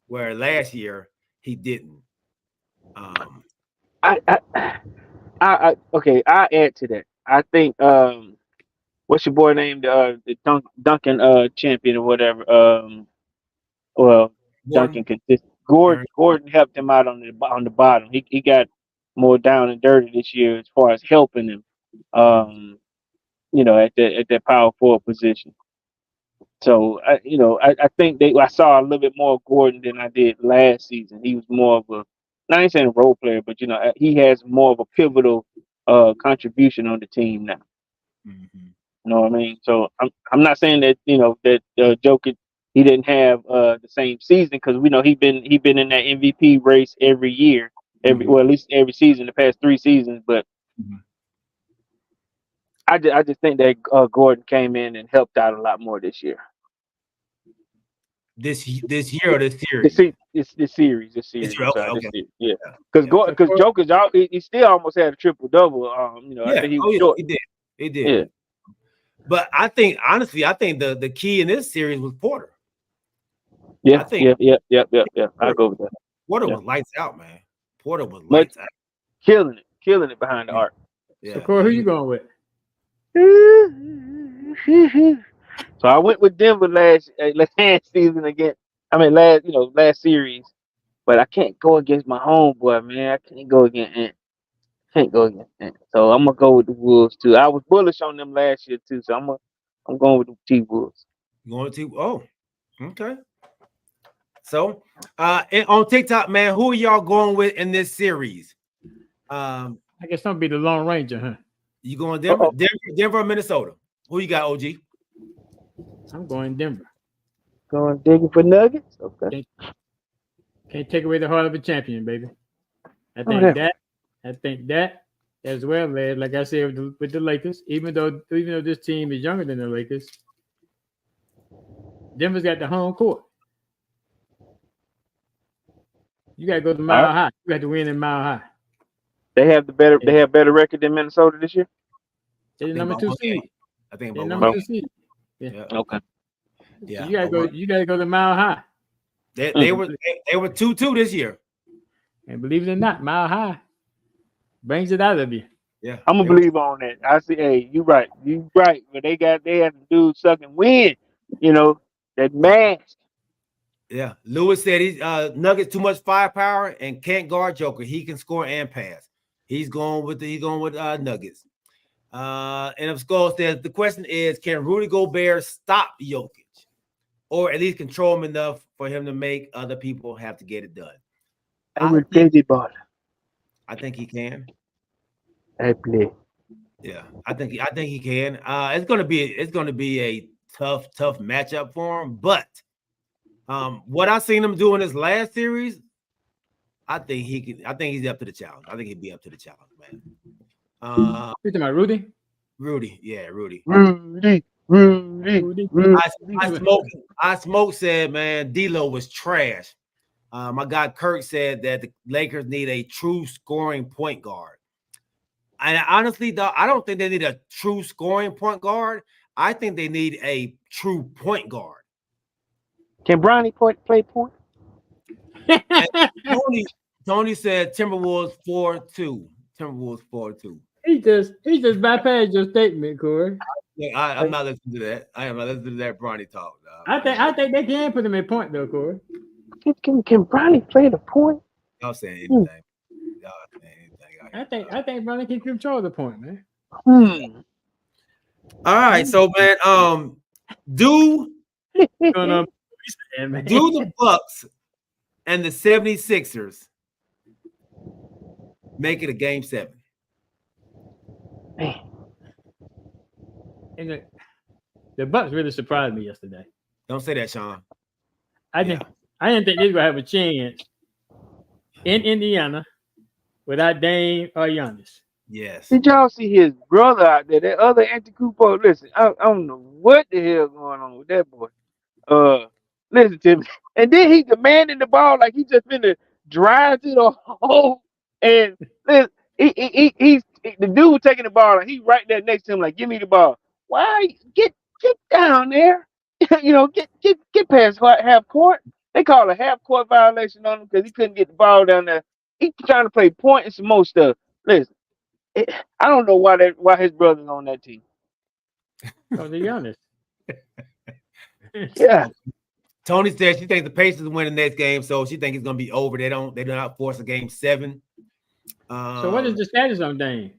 where last year he didn't. Okay, I'll add to that. I think what's your boy named the Duncan champion or whatever. Duncan consistent. Gordon helped him out on the bottom. He got more down and dirty this year as far as helping him. At that power forward position. So I think I saw a little bit more of Gordon than I did last season. He was more of a, not even saying a role player, but he has more of a pivotal contribution on the team now. Mm-hmm. You know what I mean? So I'm not saying that that Jokic, he didn't have the same season, because we know he been in that MVP race every year, at least every season, the past 3 seasons. But I just think that Gordon came in and helped out a lot more this year. This year or this series? This series. Okay. Yeah, because Jokic, he still almost had a triple double. I think he was short. He did. Yeah. But I think honestly, the key in this series was Porter. Yeah. I go with that. Porter was lights out, man. Porter was lights out, killing it behind the arc. Yeah. So Corey, who you going with? So I went with Denver last season again. I mean last series, but I can't go against my homeboy, man. I can't go against Ant. So I'm gonna go with the Wolves too. I was bullish on them last year too, so I'm I'm going with the T-Wolves. Going to okay. So, and on TikTok, man, who are y'all going with in this series? I guess I'm be the Lone Ranger, huh? You going Denver, Uh-oh. Denver, or Minnesota? Who you got, OG? I'm going Denver. Going digging for Nuggets. Okay. Can't take away the heart of a champion, baby. I Whatever. think that as well as, like I said, with the Lakers, even though this team is younger than the Lakers, Denver's got the home court. You got to go to Mile High. You got to win in Mile High. They have better record than Minnesota this year. They're the number 2 seed. I think They're about number one. 2 seed. Yeah. Okay. Yeah. So you gotta go to Mile High. They were 2-2 this year. And believe it or not, Mile High brings it out of you. Yeah. I'm gonna believe on that. I see. Hey, you right. But they have the dude sucking wind. You know that mask. Yeah. Lewis said he's Nuggets too much firepower and can't guard Joker. He can score and pass. He's going with Nuggets. And of course, the question is, can Rudy Gobert stop Jokic, or at least control him enough for him to make other people have to get it done? I think he can. I play. Yeah, I think he can. It's gonna be a tough matchup for him. But what I seen him do in his last series, I think he's up to the challenge. I think he'd be up to the challenge, man. You talking about Rudy? Rudy, yeah, Rudy. Rudy. I smoke said, man, D'Lo was trash. My guy Kirk said that the Lakers need a true scoring point guard. And honestly, though, I don't think they need a true scoring point guard. I think they need a true point guard. Can Bronny play point? Tony said Timberwolves 4-2. Timberwolves 4-2. He just bypassed your statement, Corey. I'm not listening to that. I am not listening to that Bronny talk. I think they can put him in point though, Corey. Can Bronny play the point? Y'all saying anything? Y'all saying anything? I think Bronny can control the point, man. All right, so man, do the Bucks and the 76ers make it a game 7? And the Bucks really surprised me yesterday. Don't say that, Sean. I didn't think they were gonna have a chance in Indiana without Dame or Giannis. Yes. Did y'all see his brother out there? That other Antetokounmpo. Listen, I don't know what the hell going on with that boy. Listen to me. And then he demanding the ball like he just finna drive to the hole. And listen, he's the dude taking the ball and he right there next to him like, give me the ball. Why get down there? get past half court. They call a half court violation on him because he couldn't get the ball down there. He's trying to play point and some more stuff. Listen, I don't know why his brother's on that team. Oh, to be honest. Yeah. Tony said she thinks the Pacers win the next game, so she thinks it's gonna be over. They do not force a game 7. So what is the status on Dame?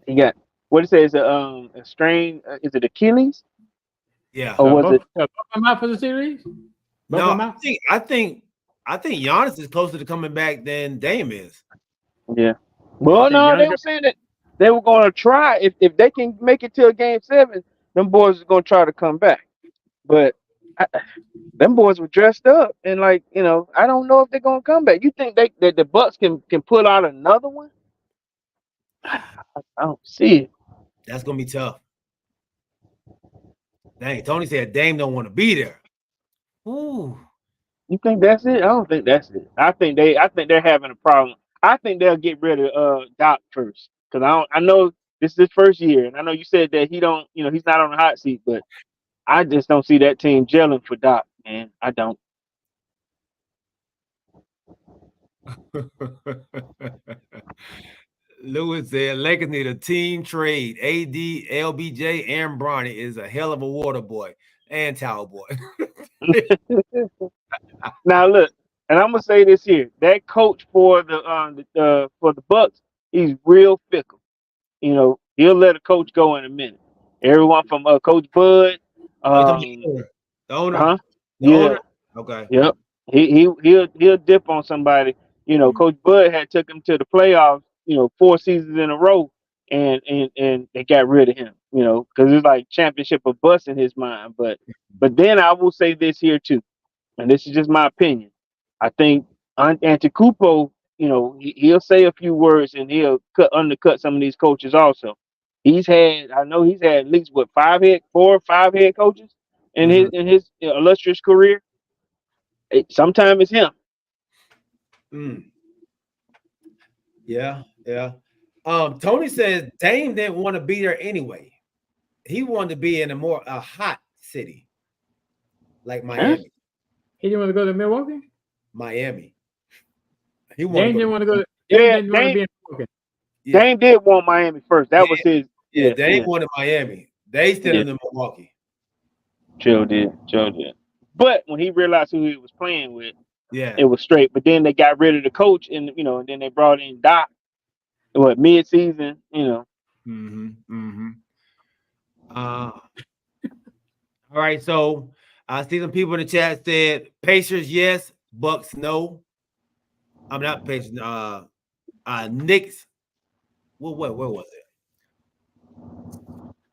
He got what it says a strain. Is it Achilles? Yeah. Or was it? Both them out for the series? No, I think Giannis is closer to coming back than Dame is. Yeah. Well, no, they were saying that they were going to try if they can make it to a game 7. Them boys are going to try to come back, but them boys were dressed up and I don't know if they're going to come back. You think that the Bucks can pull out another one? I don't see it. That's gonna be tough. Dang, Tony said Dame don't want to be there. Ooh. You think that's it? I don't think that's it. I think they're having a problem. I think they'll get rid of Doc first because I know this is his first year, and I know you said that he's not on the hot seat, but I just don't see that team gelling for Doc, man. I don't. Lewis said Lakers need a team trade. AD, LBJ, and Bronny is a hell of a water boy and towel boy. Now look, and I'm gonna say this here: that coach for the Bucks, he's real fickle. He'll let a coach go in a minute. Everyone from Coach Bud. Oh, you talking about the owner? Huh? The Yeah. owner? Okay. Yep. He'll dip on somebody. Coach Bud had took him to the playoffs. 4 seasons in a row, and they got rid of him. Because it's like championship of bust in his mind. But then I will say this here too, and this is just my opinion. I think Antetokounmpo, he'll say a few words and he'll undercut some of these coaches also. I know he's had at least 4 or 5 head coaches in his illustrious career. Sometimes it's him. Mm. Yeah. Tony says Dame didn't want to be there anyway. He wanted to be in a hot city like Miami. Huh? He didn't want to go to Milwaukee. Miami. He Dame didn't want to go. Dame Didn't want to be in Milwaukee. Yeah. Dame did want Miami first. That was his. Yeah, Dame wanted Miami. They still in Milwaukee. Joe did. But when he realized who he was playing with, yeah, it was straight. But then they got rid of the coach, and and then they brought in Doc. Mid-season? All right. So I see some people in the chat said Pacers yes, Bucks no. I'm not Pacers. Knicks. Where was it?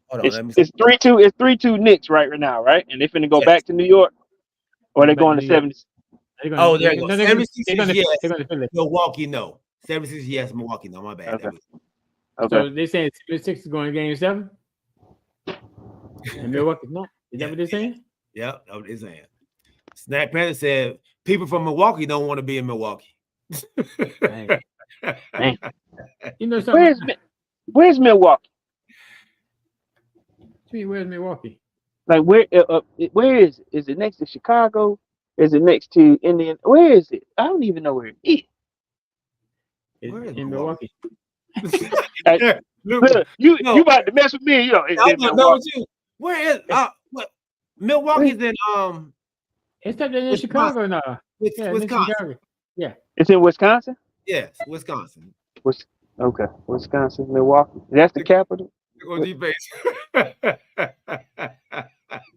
Hold on. Let me see. It's 3-2. It's 3-2 Knicks right now, right? And they're finna go back to New York, or they going to 70s. Oh, there you go. 76 yes. They're Milwaukee no. 76 yes. Milwaukee no. My bad. Okay. So they saying 76 is going to Game 7, and Milwaukee's not. Is that what they're saying? Yep, that's what they're saying. Snack Panther said people from Milwaukee don't want to be in Milwaukee. Dang. Something. Where's Milwaukee? Where's Milwaukee? Like where is it? Is it next to Chicago? Is it next to Indiana? Where is it? I don't even know where it is. It's in Milwaukee. Look, you about to mess with me? Where is what? Milwaukee's in It's up there in Chicago now. Wisconsin. Yeah. It's in Wisconsin? Yes, Wisconsin. Okay. Wisconsin, Milwaukee. That's the capital?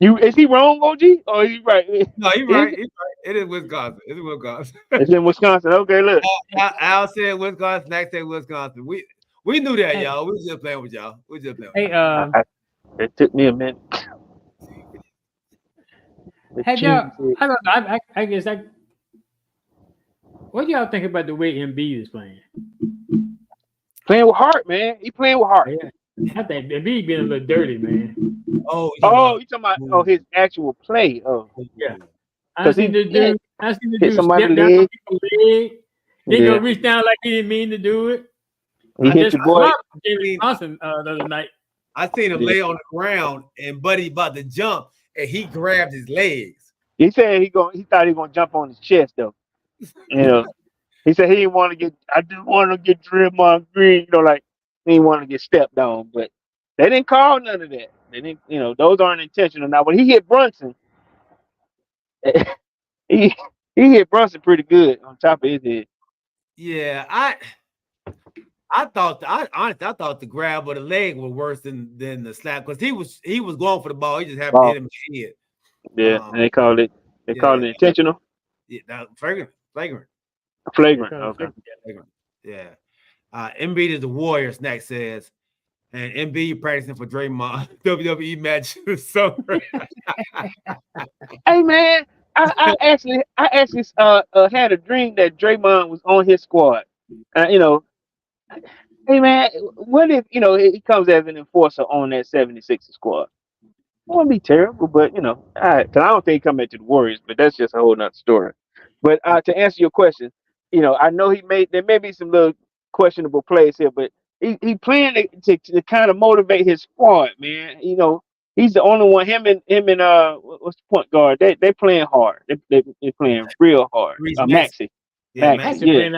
Is he wrong, OG? Or is he right? No, he's right. He's right. It is Wisconsin. It's in Wisconsin. It's in Wisconsin. Okay, look. Al said Wisconsin. Max said Wisconsin. We knew that, y'all. We was just playing with y'all. Hey, it took me a minute. Hey, y'all, I don't know. I guess what do y'all think about the way Embiid is playing? Playing with heart, man. He playing with heart. Yeah. I think Embiid being a little dirty, man. Oh, you talking about his actual play? Oh, yeah. I seen the dude step somebody's down leg. people's leg. Then go reach down like he didn't mean to do it. He hit your boy. James Johnson the other night. I seen him lay on the ground and Buddy about to jump and he grabbed his legs. He said he thought he was gonna jump on his chest though. He said he didn't want to get. I just want to get Draymond Green. Like he didn't want to get stepped on, but they didn't call none of that. They didn't. Those aren't intentional. Now when he hit Brunson, he hit Brunson pretty good on top of his head. Yeah, I thought the grab of the leg was worse than the slap because he was going for the ball. He just happened to hit him in the head. Yeah, and they called it intentional. Yeah, flagrant. Flagrant. Okay. Flagrant. Yeah. Embiid is the Warrior. Snack says, and Embiid practicing for Draymond WWE match this summer. Hey man, I actually had a dream that Draymond was on his squad. Hey man, what if he comes as an enforcer on that 76ers squad? It wouldn't be terrible, but because I don't think he coming to the Warriors, but that's just a whole nother story. But to answer your question, I know there may be some little questionable plays here, but he playing to kind of motivate his squad, man. He's the only one. Him and what's the point guard? They playing hard. They playing real hard. Maxey. Maxey playing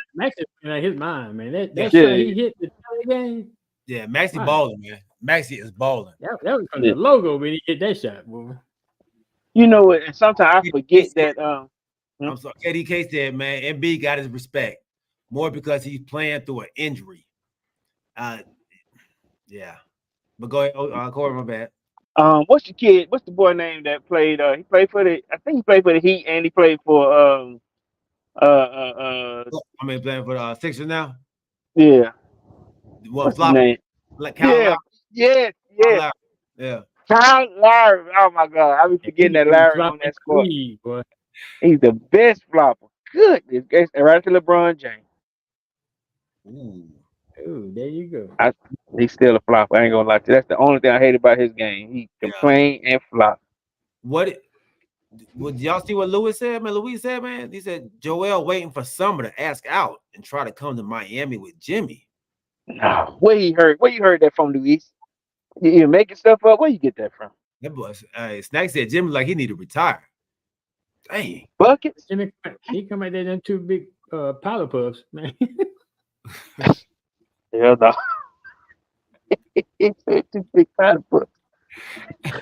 out his mind, man. That shot he hit the game. Yeah, Maxey balling, man. Maxey is balling. That was from the logo when he hit that shot, boy. You know what? And sometimes I forget that. I'm sorry. KDK said, man, MB got his respect more because he's playing through an injury. Yeah. But go ahead. Corey, my bad. What's the kid? What's the boy name that played? He played for the. I think he played for the Heat, and he played for I mean, playing for the Sixers now. yeah. What What's his flop? name? Like Kyle Yeah, Lowry. yes, Kyle yes. Lowry. Yeah. Kyle Larry. Oh my God, I be And forgetting he that was Larry on dropping that squad. three, boy. He's the best flopper. Goodness gracious, right to LeBron James. Ooh. Oh, there you go. He's still a flopper. I ain't gonna lie to you. That's the only thing I hate about his game. He Yeah. complain and flop. What? Would y'all see what Louis said, man? Louis said, man, he said Joel waiting for Summer to ask out and try to come to Miami with Jimmy. No, where he heard? Where you heard that from, Luis? You making stuff up? Where you get that from? That boy, Snack said Jimmy like he need to retire. Dang. Buckets? Jimmy, he come out there them two big powder puffs, man. Hell no. He said too big time for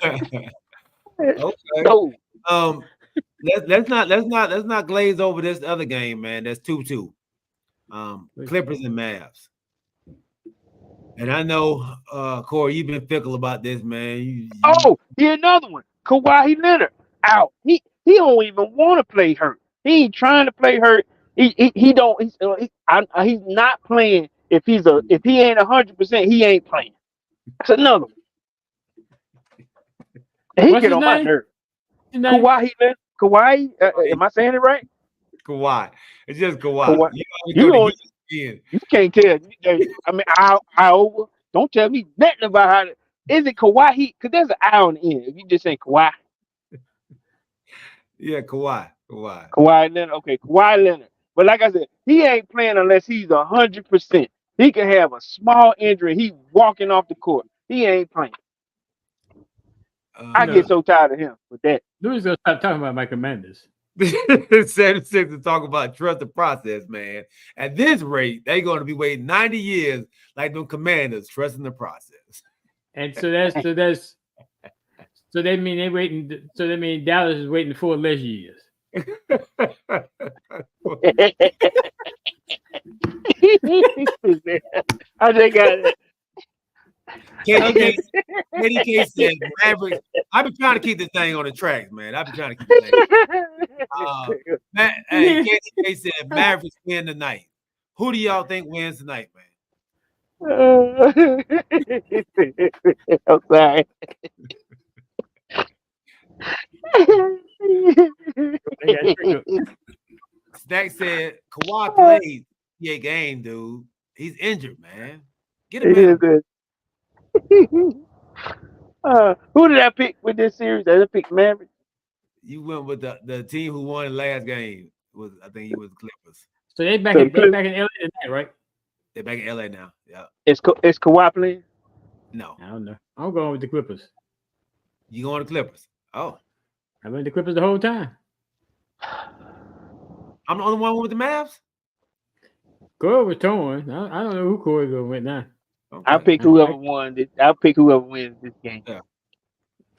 Okay. no. Let's not glaze over this other game, man. That's 2-2. Clippers and Mavs. And I know, Corey, you've been fickle about this, man. Oh, here's another one. Kawhi Leonard out. He don't even want to play hurt. He ain't trying to play hurt. He don't. He's not playing. If he ain't 100%, he ain't playing. That's another one. And he What's get his on my name? nerve. His name? Kawhi Leonard. Kawhi. Am I saying it right? Kawhi. It's just Kawhi. Kawhi. You can't tell. I mean, I over. Don't tell me nothing about how. Is it Kawhi? Because there's an I on the end. If you just say Kawhi. Yeah, Kawhi. Kawhi. Kawhi Leonard. Okay, Kawhi Leonard. But like I said, he ain't playing unless he's 100%. He can have a small injury. He walking off the court. He ain't playing. I get so tired of him with that. Louis gonna stop talking about my commanders. 76 to talk about trust the process, man. At this rate, they're going to be waiting 90 years like them commanders trusting the process. And so they mean they waiting. So they mean Dallas is waiting 4 less years. I just got it. KDK said Mavericks. I've been trying to keep this thing on the tracks, man. I've been trying to keep the thing. KDK said Mavericks win tonight. Who do y'all think wins tonight, man? I'm sorry. Stack said Kawhi plays a game, dude. He's injured, man. Get him in. Who did I pick with this series? Did I pick Mavericks? You went with the team who won the last game. I think it was Clippers. So they back in LA tonight, right? They're back in LA now. Yeah. Is Kawhi playing? No. I don't know. I'm going with the Clippers. You going to Clippers? Oh. I went the Clippers the whole time. I'm the only one with the Mavs? Corey was torn. I don't know who Corey going with now. Okay. I'll pick whoever won. I'll pick whoever wins this game. Yeah.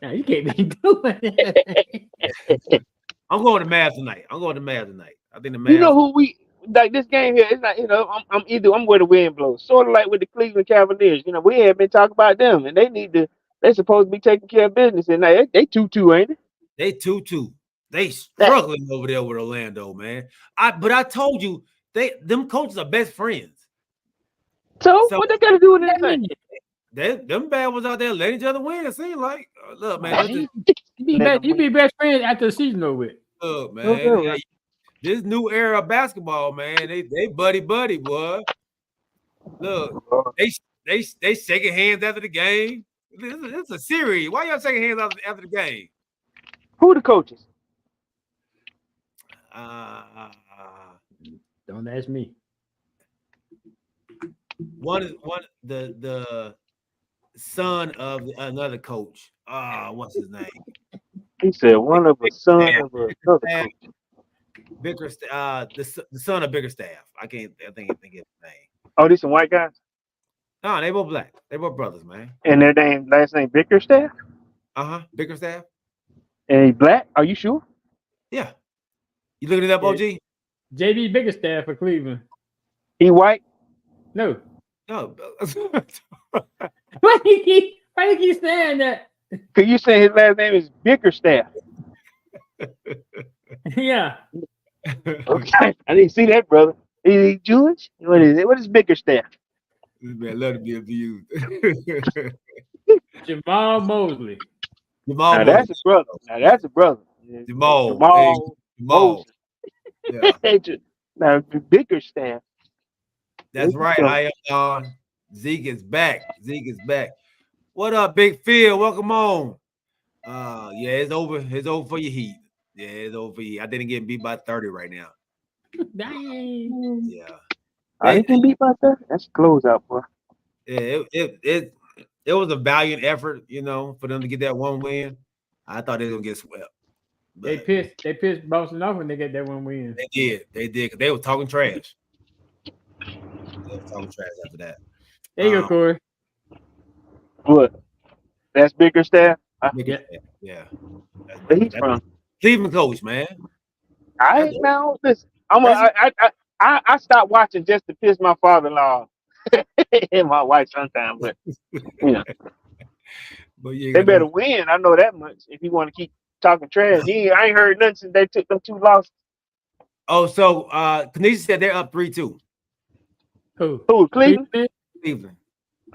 Now, you can't be doing that. I'm going to Mavs tonight. I think the Mavs. You know who we like this game here? It's not. I'm where the wind blows. Sort of like with the Cleveland Cavaliers. We ain't been talking about them, and they're supposed to be taking care of business, and they 2-2, ain't it? They 2-2. They struggling over there with Orlando, man. But I told you, them coaches are best friends. So what they got to do with anything? Them bad ones out there letting each other win. It seems like, look, man. You be best friends after the season over with. Look, man. This new era of basketball, man. They buddy, boy. Look, they shaking hands after the game. It's a series. Why y'all shaking hands after the game? Who the coaches? Don't ask me. One the son of another coach. What's his name? He said one of a son of another coach. The son of Bickerstaff. I think of his name. Oh, these some white guys? No, they both black. They both brothers, man. And their last name Bickerstaff? Bickerstaff. And he black? Are you sure? Yeah. You looking it up, OG? JB Bickerstaff for Cleveland. He white? No. No. Why you keep saying that? Cause you say his last name is Bickerstaff. Yeah. Okay, I didn't see that, brother. Is he Jewish? What is it? What is Bickerstaff? This man love to be abused. Jamal Mosley. Jamal Now Moses. that's a brother. Now that's a brother. Jamal. Hey, Jamal Jamal. Moses. Yeah, Now Bickerstaff. that's right. I am Zeke is back. Zeke is back. What up, Big Phil? Welcome on. Yeah, it's over. It's over for your Heat. Yeah, it's over for you. I didn't get beat by 30 right now. Dang. Yeah. I didn't get beat by that. That's a closeout, boy. Yeah, it was a valiant effort, for them to get that one win. I thought they were gonna get swept. They But pissed Boston off when they get that one win. they did. They did, because they were talking trash. They were talking trash after that. There you go, Corey. What? That's Bickerstaff. Yeah. Where he's from? Cleveland coach, man. I now listen. I stopped watching just to piss my father-in-law and my wife sometimes, but But yeah, they better win. I know that much. If you want to keep talking trash, I ain't heard nothing since they took them 2 losses. Oh, so Kanisha said they're up 3-2. Who? Cleveland? Cleveland.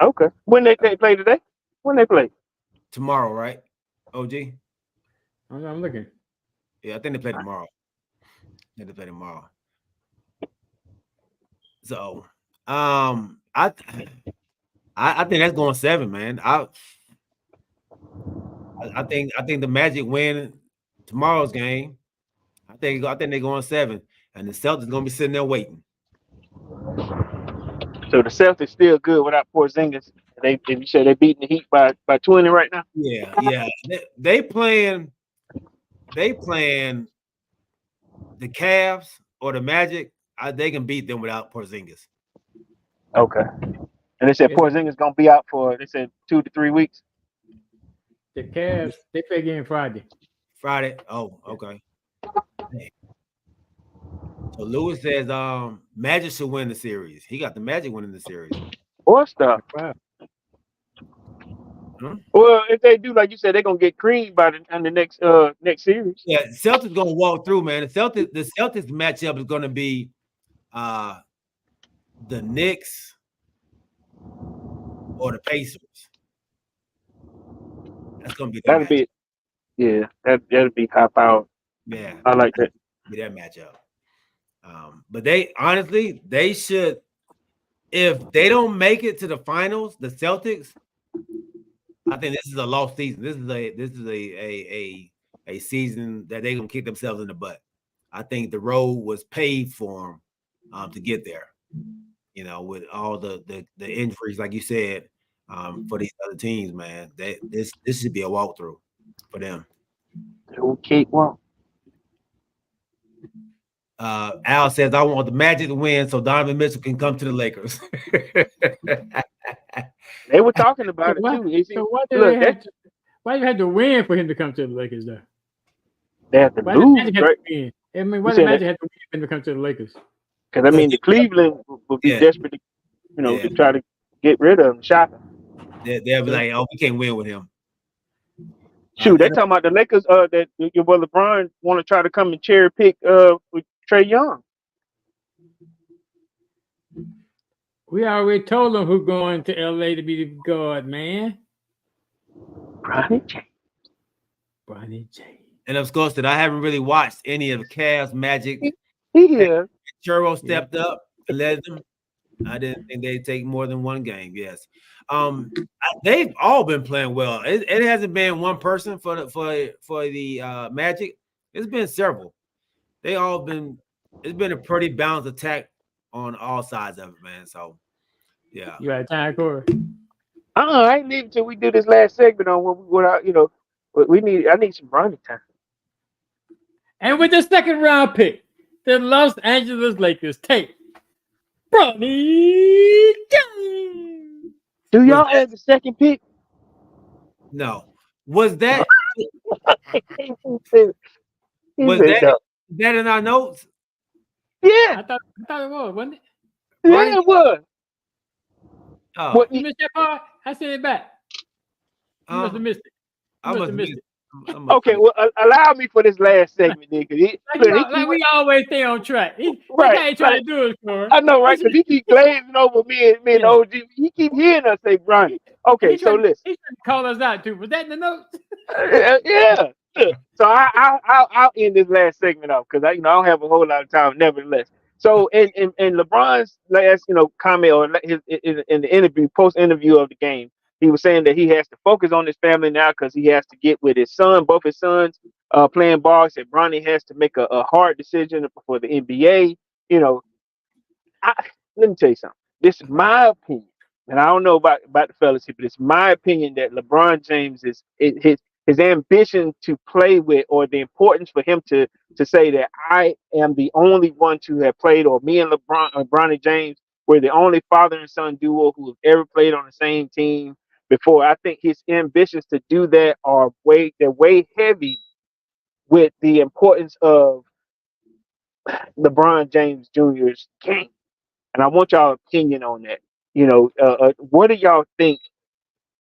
Okay. When they play today? When they play? Tomorrow, right? OG? I'm looking. Yeah, I think they play tomorrow. So, I think that's going 7, man. I think the Magic win tomorrow's game. I think they're going 7, and the Celtics gonna be sitting there waiting. So the Celtics still good without Porzingis. You said they beating the Heat by 20 right now. Yeah. They playing the Cavs or the Magic. They can beat them without Porzingis. Okay. And they said Porzingis gonna be out for 2 to 3 weeks. The Cavs, they play again Friday. Oh, okay. So Lewis says Magic should win the series. He got the Magic winning the series. Or stuff. Wow. Well, if they do, like you said, they're gonna get creamed by the next series. Yeah, Celtics gonna walk through, man. The Celtics matchup is gonna be the Knicks or the Pacers. That's gonna be that'll be high power. Yeah, I like that. Be that matchup. But they should, if they don't make it to the finals, the Celtics, I think this is a lost season. This is a season that they're gonna kick themselves in the butt. I think the road was paved for them to get there. With all the injuries, like you said, for these other teams, man, this should be a walkthrough for them. Okay, well. Al says, I want the Magic to win so Donovan Mitchell can come to the Lakers. They were talking about it too. So why you had to win for him to come to the Lakers, though? They have to lose, right? I mean, why the Magic had to win for him to come to the Lakers? Because the Cleveland would be desperate to, to try to get rid of him, shop him. They'll be like, oh, we can't win with him. Shoot, they talking about the Lakers. That your boy LeBron want to try to come and cherry pick with Trae Young. We already told them who's going to LA to be the guard, man. Bronny James. And of course, that I haven't really watched any of the Cavs, Magic. Yeah. Churro stepped up and led them. I didn't think they'd take more than one game. Yes. They've all been playing well. It hasn't been one person for the Magic. It's been several. It's been a pretty balanced attack on all sides of it, man. So yeah. You got time, Corey? I ain't leaving till we do this last segment on what I need some Bronny time. And with the second round pick, the Los Angeles Lakers take Bronny James. Do y'all have the second pick? No. Was that that in our notes? Yeah. I thought it was, wasn't it? Yeah, it was. Oh. What, you missed that part? I sent it back. You must have missed it. I'm must a have missed it. Okay, well, allow me for this last segment, then, because Like we always stay on track. That's right, how he trying to do it, Corey. I know, right? Because he keep glazing over me and Yeah. OG. He keep hearing us say Bronny. Okay, so listen. He's trying to call us out too. Was that in the notes? Yeah. Look, so I'll end this last segment off because I don't have a whole lot of time, nevertheless. So in LeBron's last comment or his in the interview post interview of the game, he was saying that he has to focus on his family now because he has to get with his son, both his sons playing ball. He said Bronny has to make a hard decision for the NBA. You know, let me tell you something. This is my opinion, and I don't know about the fellas here, but it's my opinion that LeBron James his ambition to play with, or the importance for him to say that I am the only one to have played, or me and LeBron or Bronny James were the only father and son duo who have ever played on the same team before. I think his ambitions to do that are way heavy with the importance of LeBron James Jr.'s game. And I want y'all opinion on that. What do y'all think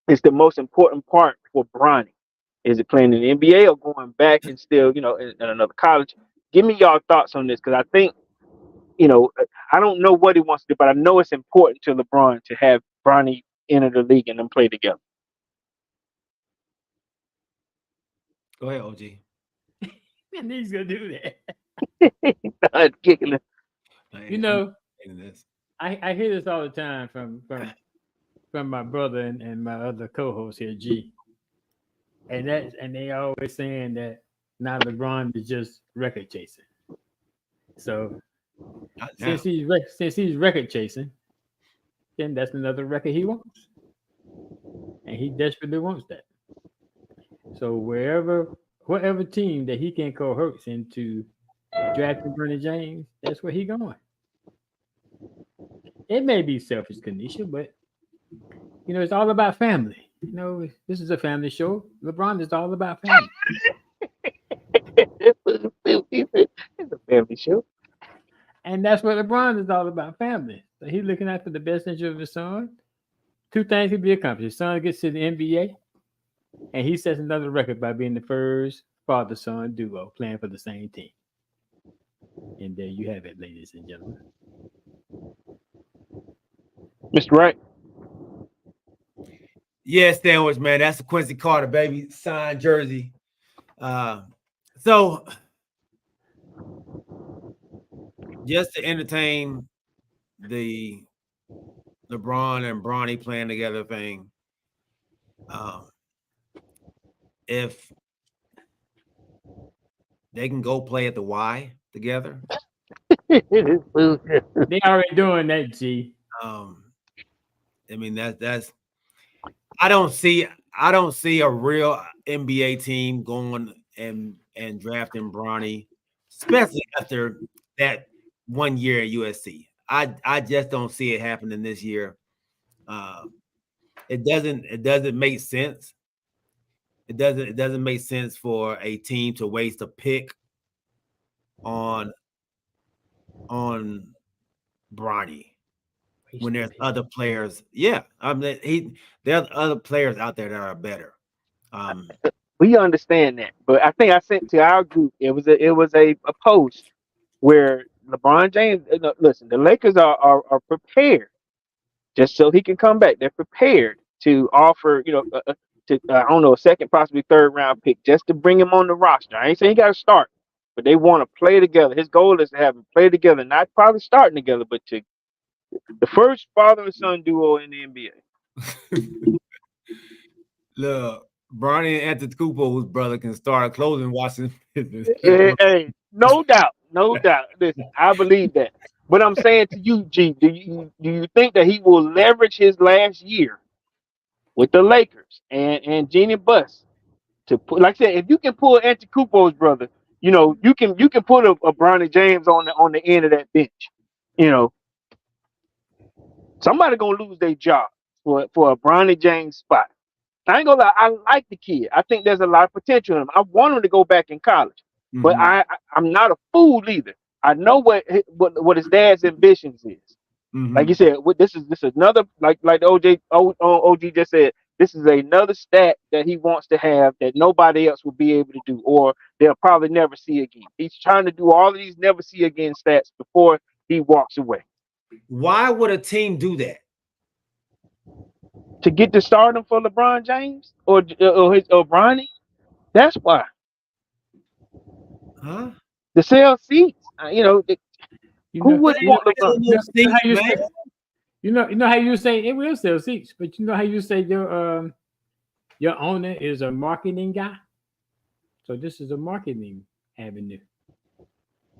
is the most important part for Bronny? Is it playing in the NBA or going back and still, in another college? Give me y'all thoughts on this, because I think, I don't know what he wants to do, but I know it's important to LeBron to have Bronny enter the league and them play together. Go ahead, OG. And he's gonna do that. Giggling. I hear this all the time from my brother and my other co-host here, G. And they always saying that now LeBron is just record chasing. So since he's record chasing, then that's another record he wants, and he desperately wants that. So whatever team that he can coerce into drafting Bronny James, that's where he going. It may be selfish, Kanisha, but it's all about family. This is a family show. LeBron is all about family. It's a family show. And that's what LeBron is all about, family. So he's looking out for the best interest of his son. Two things can be accomplished. His son gets to the NBA, and he sets another record by being the first father-son duo playing for the same team. And there you have it, ladies and gentlemen. Mr. Wright. Yeah, sandwich, man. That's a Quincy Carter, baby. Signed jersey. So just to entertain the LeBron and Bronny playing together thing, if they can go play at the Y together. They already doing that, G. I mean that's I don't see a real NBA team going and drafting Bronny, especially after that 1 year at USC. I just don't see it happening this year. It doesn't make sense. It doesn't make sense for a team to waste a pick on Bronny when there's other players. Yeah, I mean there are other players out there that are better. We understand that, but I think I sent to our group. It was a post where LeBron James. Listen, the Lakers are prepared just so he can come back. They're prepared to offer, I don't know, a second, possibly third round pick just to bring him on the roster. I ain't saying he got to start, but they want to play together. His goal is to have them play together, not probably starting together, but to the first father and son duo in the NBA. Look, Bronny and Antetokounmpo's brother can start a clothing washing business. Hey, no doubt. Listen, I believe that. But I'm saying to you, G, do you think that he will leverage his last year with the Lakers and Jeannie Buss to put, like I said, if you can pull Antetokounmpo's brother, you can put a Bronny James on the end of that bench. Somebody gonna lose their job for a Bronny James spot. I ain't gonna lie, I like the kid. I think there's a lot of potential in him. I want him to go back in college, but I'm not a fool either. I know what his dad's ambitions is. Like you said, this is another like the OG just said. this is another stat that he wants to have that nobody else will be able to do, or they'll probably never see again. He's trying to do all of these never see again stats before he walks away. Why would a team do that? To get the stardom for LeBron James or Bronny, that's why. Huh? To sell seats. You Who know, wouldn't you want know, LeBron? you know how you say, you know how you say it will sell seats, but you know how you say your owner is a marketing guy. So this is a marketing avenue.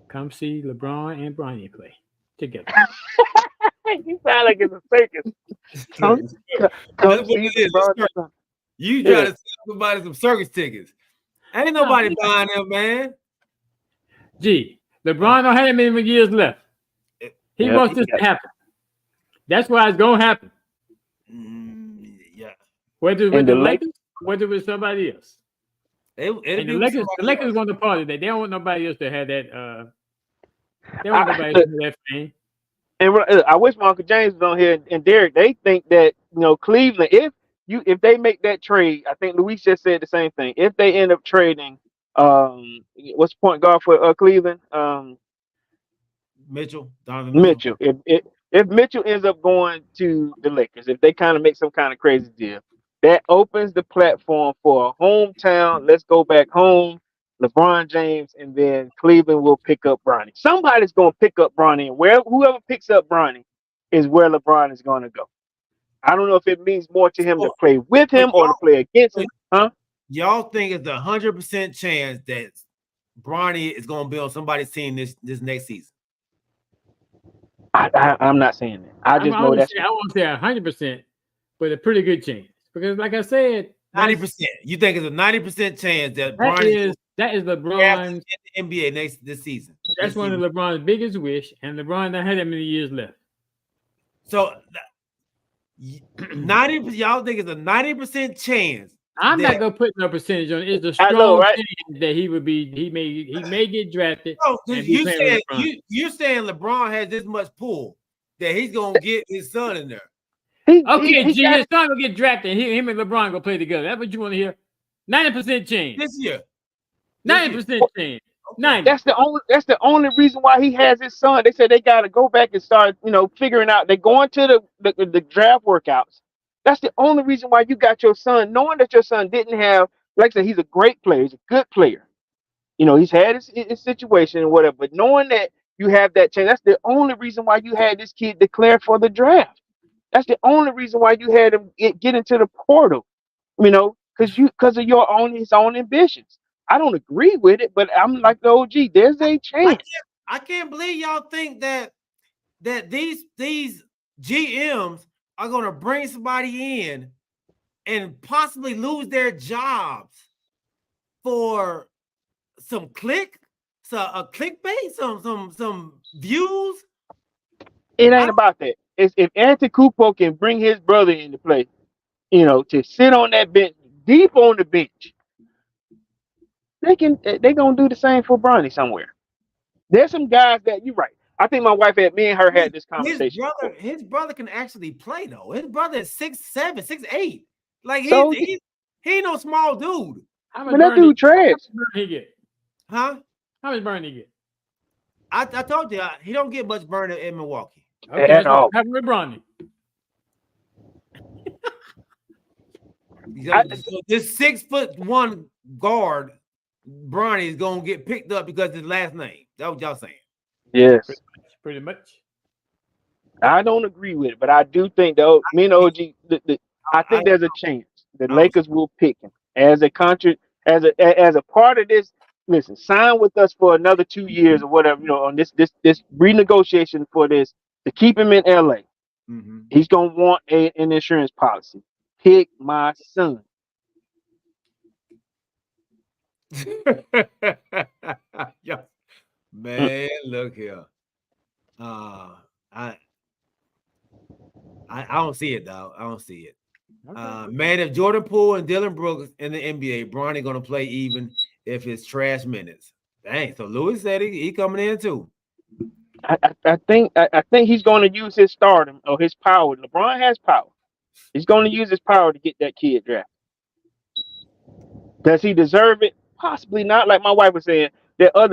Come see LeBron and Bronny play together. You sound like it's a circus. Come, come see LeBron. You Yeah. try to sell somebody some circus tickets. Ain't nobody buying them, man. Gee, LeBron don't have that many years left. He wants this to happen. That's why it's gonna happen. Yeah. Whether with the Lakers, whether with somebody else. The Lakers want the party. They don't want nobody else to have that. They don't want nobody else to have that fame. And I wish my Uncle James was on here and Derek. They think that Cleveland, if they make that trade, I think Luis just said the same thing. If they end up trading, what's the point guard for Cleveland? Donovan Mitchell. If Mitchell ends up going to the Lakers, if they kind of make some kind of crazy deal, that opens the platform for a hometown. Let's go back home. LeBron James, and then Cleveland will pick up Bronny. Somebody's going to pick up Bronny, and whoever picks up Bronny is where LeBron is going to go. I don't know if it means more to him to play with him or to play against him. Huh? Y'all think it's a 100% chance that Bronny is going to be on somebody's team this next season? I'm not saying that. I won't say 100%, but a pretty good chance. Because, like I said, 90%. You think it's a 90% chance that that is LeBron's in the NBA this season. That's one of LeBron's biggest wish, and LeBron don't have that many years left. So 90%. Y'all think it's a 90% chance? I'm not gonna put no percentage on it. It's a strong chance that he would be. He may get drafted. Oh, you're saying LeBron has this much pull that he's gonna get his son in there. His son will get drafted. Him and LeBron go play together. That's what you want to hear. 90% chance this year. 90% chance. 90. That's the only reason why he has his son. They said they got to go back and start, figuring out. They're going to the draft workouts. That's the only reason why you got your son, knowing that your son didn't have, like I said, he's a great player. He's a good player. He's had his situation and whatever. But knowing that you have that chance, that's the only reason why you had this kid declare for the draft. That's the only reason why you had him get into the portal. Because of his own ambitions. I don't agree with it, but I'm like the OG. There's a chance. I can't believe y'all think that these GMs are going to bring somebody in and possibly lose their jobs for some clickbait, some views. It ain't about that. It's if Antetokounmpo can bring his brother into play, to sit on that bench, deep on the bench, they're gonna do the same for Bronny somewhere. There's some guys that you're right. I think my wife had this conversation. His brother can actually play though. His brother is 6'7", 6'8". Like he ain't no small dude. But that dude trash. How much he get? Huh? How much burn he get? I told you he don't get much burn in Milwaukee. Okay, at all. Have with Bronny. So this 6'1" guard, Bronny, is gonna get picked up because of his last name. That's what y'all saying. Yes. Pretty much. I don't agree with it, but I do think me and OG, I think there's a chance the Lakers will pick him as a contract, as a part of this. Listen, sign with us for another 2 years or whatever, on this renegotiation for this to keep him in LA. Mm-hmm. He's gonna want an insurance policy. Pick my son. Yeah. Man, look here. I don't see it, dog. I don't see it. Okay. Man, if Jordan Poole and Dylan Brooks in the NBA, Bronny gonna play even if it's trash minutes. Dang. So Louis said he coming in too. I think he's going to use his stardom or his power. LeBron has power. He's going to use his power to get that kid drafted. Does he deserve it? Possibly not. Like my wife was saying, there are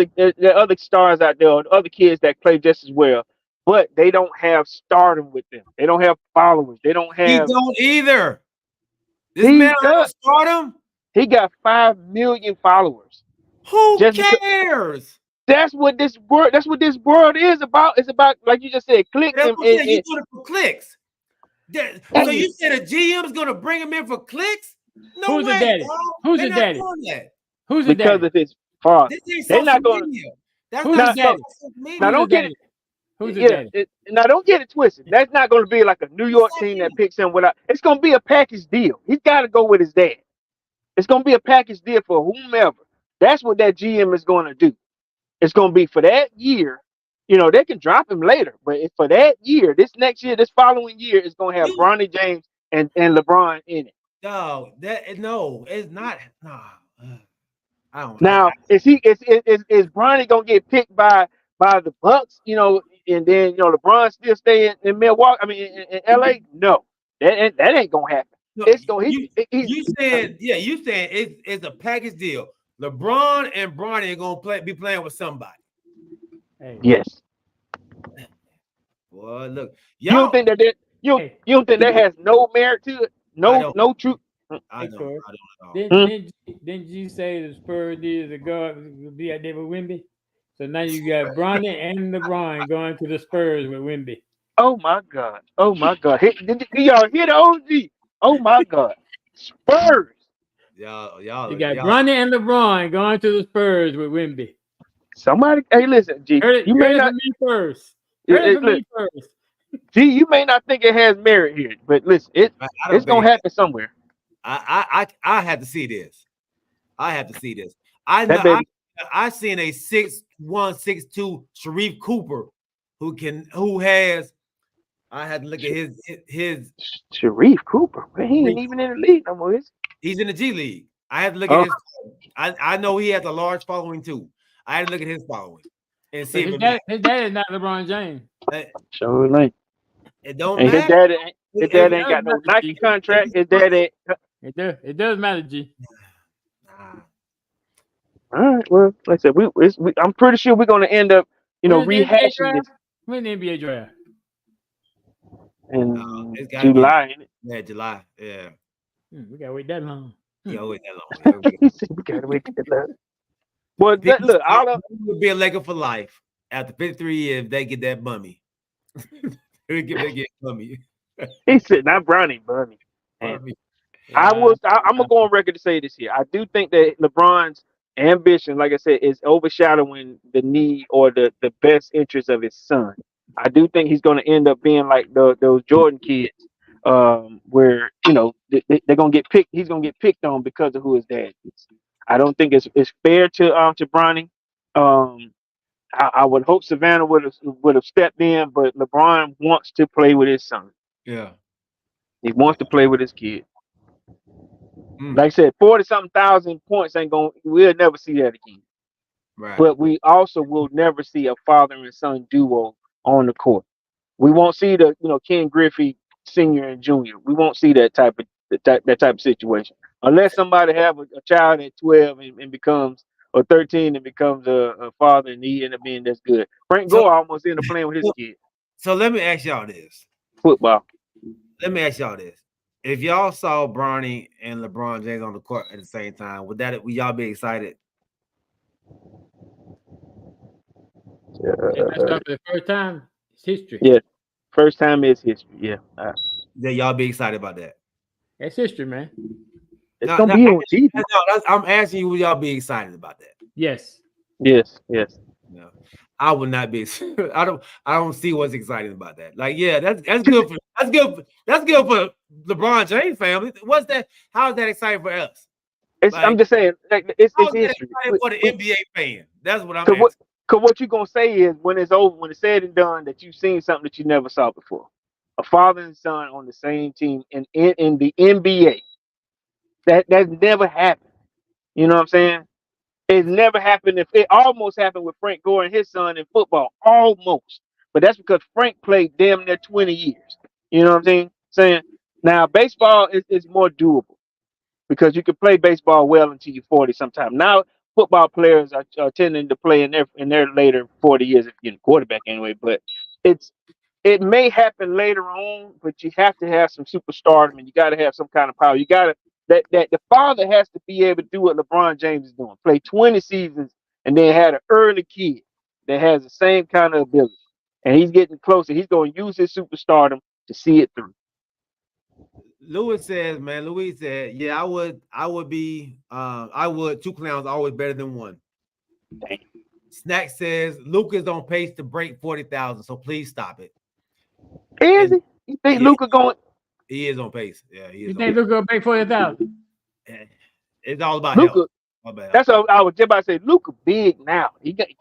other stars out there, or other kids that play just as well, but they don't have stardom with them. They don't have followers. They don't He have. don't either. This He man don't have does. a stardom. He got 5 million followers. Who Just because cares? that's what this world. That's what this world is about. It's about, like you just said, clicks That's and. what I'm saying. You doing it for clicks. So you said a GM's gonna bring him in for clicks? No Who's way, the daddy? bro. Who's They're the not daddy? doing that. Who's the Because daddy? of his father. This ain't They're social not going to. media. That's Who's not the daddy? social Now media. Who's the don't get daddy? Who's the Yeah, daddy? now don't get it twisted. That's not going to be like a New York team that picks him without. It's going to be a package deal. He's got to go with his dad. It's going to be a package deal for whomever. That's what that GM is going to do. It's going to be for that year. They can drop him later, but for that year, this next year, this following year, it's going to have Bronny James and LeBron in it. No, it's not. Nah, I don't. Now, is Bronny going to get picked by the Bucks? And then LeBron still stay in Milwaukee. I mean, in LA. No, that ain't gonna happen. No, It's gonna. you said it's a package deal. LeBron and Bronny are gonna be playing with somebody. Hey. Yes. Boy, look, You don't think that you don't think that has no merit to it? No truth. I don't know. Didn't you say the Spurs needed to go be out there with Wemby? So now you got Bronny and LeBron going to the Spurs with Wemby. Oh my God! Oh my God! Did y'all hear the OG? Oh my God! Spurs. Y'all. You got Bronny and LeBron going to the Spurs with Wemby. Somebody, hey, listen, G. You may not. Me first. Heard it from me first. G, you may not think it has merit here, but listen, it's gonna happen somewhere. I had to see this. I have to see this. I That know. baby- I seen a 6'1", 6'2" Sharif Cooper who has. I had to look at his Sharif Cooper. Man, he ain't even in the league no more. He's in the G League. I had to look at his. I know he has a large following too. I had to look at his following and see his dad is not LeBron James. Sure ain't. It don't And matter. his dad ain't got no Nike contract. His dad ain't. It does matter, G. All right. Well, like I said, I'm pretty sure we're gonna end up, rehashing this When the NBA draft? in It's gotta July. be, yeah, July. Yeah. We gotta wait that long. Yeah, wait that long. He said we gotta wait that long. Well, look, would be a Laker for life after 53 years. If they get that mummy. they get mummy. He said not Bronny, Bummy. I'm gonna go on record to say this here. I do think that LeBron's ambition, like I said, is overshadowing the need or the best interest of his son. I do think he's going to end up being like those Jordan kids, where they're going to get picked. He's going to get picked on because of who his dad is. I don't think it's fair to Bronny. I would hope Savannah would have stepped in, but LeBron wants to play with his son. Yeah, he wants to play with his kid. Like I said, 40-something thousand points we'll never see that again. Right. But we also will never see a father and son duo on the court. We won't see the Ken Griffey Senior and Junior. We won't see that type of situation unless somebody have a child at 12 and becomes, or 13 and becomes a father, and he end up being that's good. Frank Gore almost ended up playing with his kid. So let me ask y'all this. Football. Let me ask y'all this. If y'all saw Bronny and LeBron James on the court at the same time, would y'all be excited? If that's not for the first time, it's history. Yeah, first time is history. Yeah. Then y'all be excited about that. That's history, man. It's gonna be on TV. I'm asking you, would y'all be excited about that? Yes. Yes. No, I would not be. I don't see what's exciting about that. Like, yeah, that's good that's good for LeBron James family. What's that? How is that exciting for us? I'm just saying, it's history. For the NBA fan, that's what I'm asking. Because what you're gonna say is when it's over, when it's said and done, that you've seen something that you never saw before. A father and son on the same team in the NBA. That's never happened. You know what I'm saying? It's never happened. It almost happened with Frank Gore and his son in football, almost. But that's because Frank played damn near 20 years. You know what I'm saying? Now baseball is more doable because you can play baseball well until you're 40 sometime. Now football players are tending to play in their later 40 years if you're a quarterback anyway. But it's it may happen later on, but you have to have some superstardom and you got to have some kind of power. You got to that the father has to be able to do what LeBron James is doing, play 20 seasons and then had an early kid that has the same kind of ability. And he's getting closer. He's going to use his superstardom to see it through. Louis says, man, Louis said, yeah, I would. Two clowns always better than one. Dang. Snack says, Luke is on pace to break 40,000, so please stop it. Is he? You think Luka going? He is on pace. Yeah, he is. You think Luka will break 40,000? It's all about Luka. health. That's what I was just about to say. Luka big now.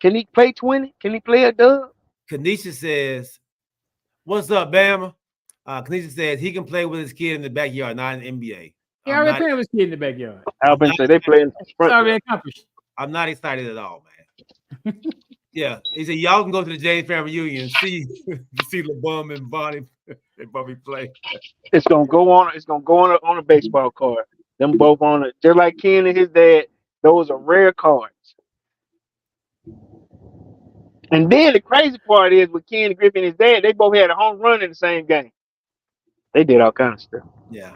Can he play 20? Can he play a dub? Kanisha says, what's up, Bama? Kanisha says he can play with his kid in the backyard, not in the NBA. He already playing with his kid in the backyard. Alvin said they play in the front. Already accomplished. I'm not excited at all, man. Yeah, he said y'all can go to the James family reunion and see LeBron and Bonnie and Bobby play. It's gonna go on. It's gonna go on a baseball card. Them both on it, just like Ken and his dad. Those are rare cards. And then the crazy part is with Ken Griffey and his dad, they both had a home run in the same game. They did all kinds of stuff. Yeah.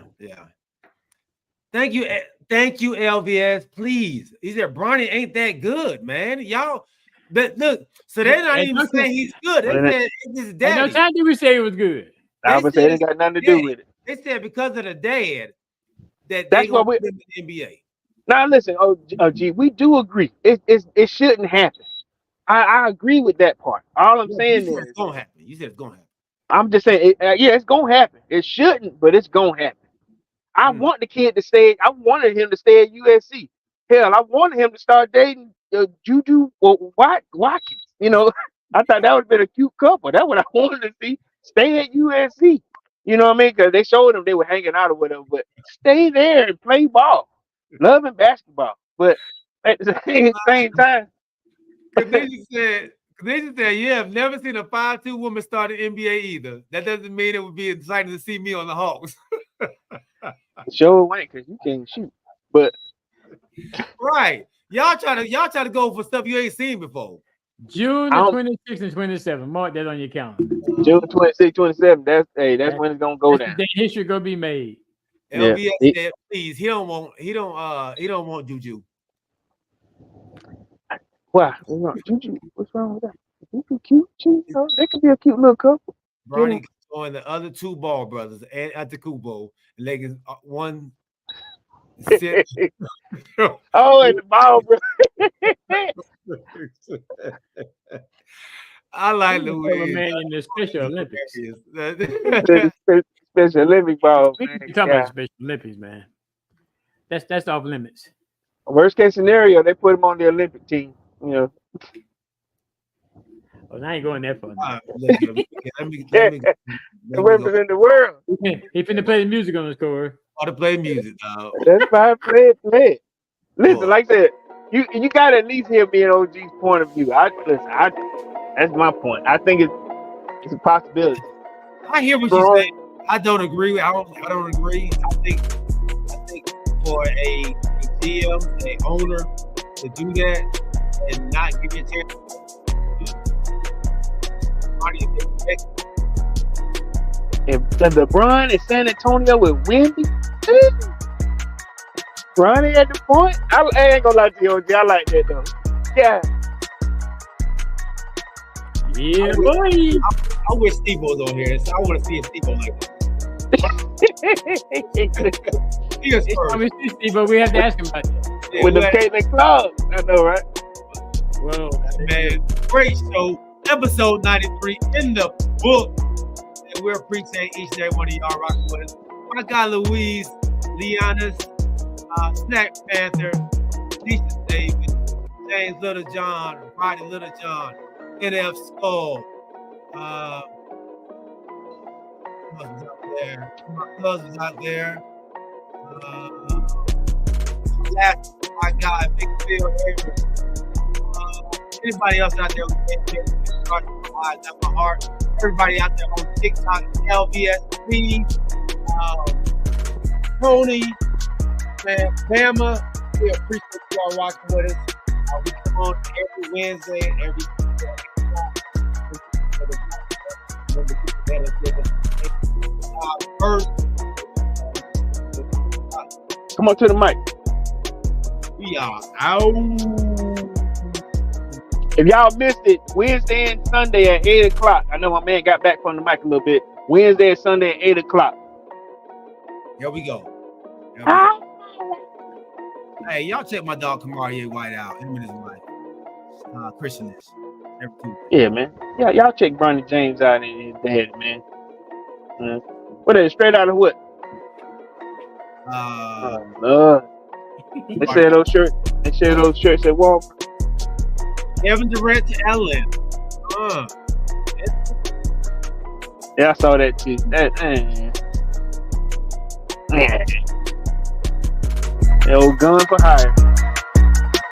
Thank you, LVS. Please, he said Bronny ain't that good, man. Y'all, but look, so they're not even saying he's good. They said it's his dad. No time did we say it was good. I would say it ain't got nothing to do with it. They said because of the dad that that's they what we in the NBA. Now listen, OG, we do agree. It shouldn't happen. I agree with that part. All I'm saying is it's gonna happen. You said it's gonna happen. I'm just saying, it's gonna happen. It shouldn't, but it's gonna happen. I want the kid to stay. I wanted him to stay at USC. Hell, I wanted him to start dating Juju Watkins. You know, I thought that would have been a cute couple. That's what I wanted to see. Stay at USC. You know what I mean? Because they showed them they were hanging out or whatever. But stay there and play ball. Loving basketball. But at the same time. Khadijah said, yeah, I've never seen a 5'2" woman start in NBA either. That doesn't mean it would be exciting to see me on the Hawks. Sure ain't, because you can't shoot. But right. Y'all try to go for stuff you ain't seen before. June the 26th and 27th. Mark that on your calendar. June 26th, 27th. That's when it's gonna go down. The history gonna be made. LBS said, please, he don't want Juju. Why? Juju, what's wrong with that? Juju cute. They could be a cute little couple. Bronny on the other two Ball brothers at the Kubo, and they can one sit. Oh, and the Ball brothers. I like Louis. Man in the Special Olympics. Special Olympic ball. We can talk about Special Olympics, man. That's off limits. Worst case scenario, they put him on the Olympic team. You know. Well, I ain't going that far. Let me represent the world. He finna play the music on the score. Or to play music, dog. That's fine. Play it. Listen, like I said, you gotta at least hear me and OG's point of view. That's my point. I think it's a possibility. I hear what you're saying. I don't agree. I don't agree. I think for a GM, a owner to do that and not give you a chance. If LeBron is San Antonio with Wemby, Bronny at the point, I ain't gonna lie to you, OG. I like that though. Yeah. Yeah, boy. I wish Steve was on here. I want to see a Steve like that. But we have to ask him about that. Yeah, with the Caitlin Club. I know, right? Well, man, great show. Episode 93 in the book. And we appreciate each and every one of y'all rocking with us. My guy Louise, Leonis, Snack Panther, Nisha David, James Littlejohn, Rodney Littlejohn, NF Skull, was out there. Mark was out there. Last my guy, Big Phil Avery. Anybody else out there with my heart. Everybody out there on TikTok, LBS, please Tony, man, Bama, we appreciate y'all rocking with us. We come on every Wednesday, every first. Come on to the mic. We are out. If y'all missed it, Wednesday and Sunday at 8 o'clock. I know my man got back from the mic a little bit. Wednesday and Sunday at 8 o'clock. Here we go. Hey, y'all check my dog Kamarie White out. Him and his wife. Christianess. Yeah, man. Yeah, y'all check Bronny James out and his dad, man. What is it? Straight out of what? Lord. They sell those shirts. They sell those shirts at Walmart. Kevin Durant to Ellen. Yeah, I saw that too. That old gun for hire.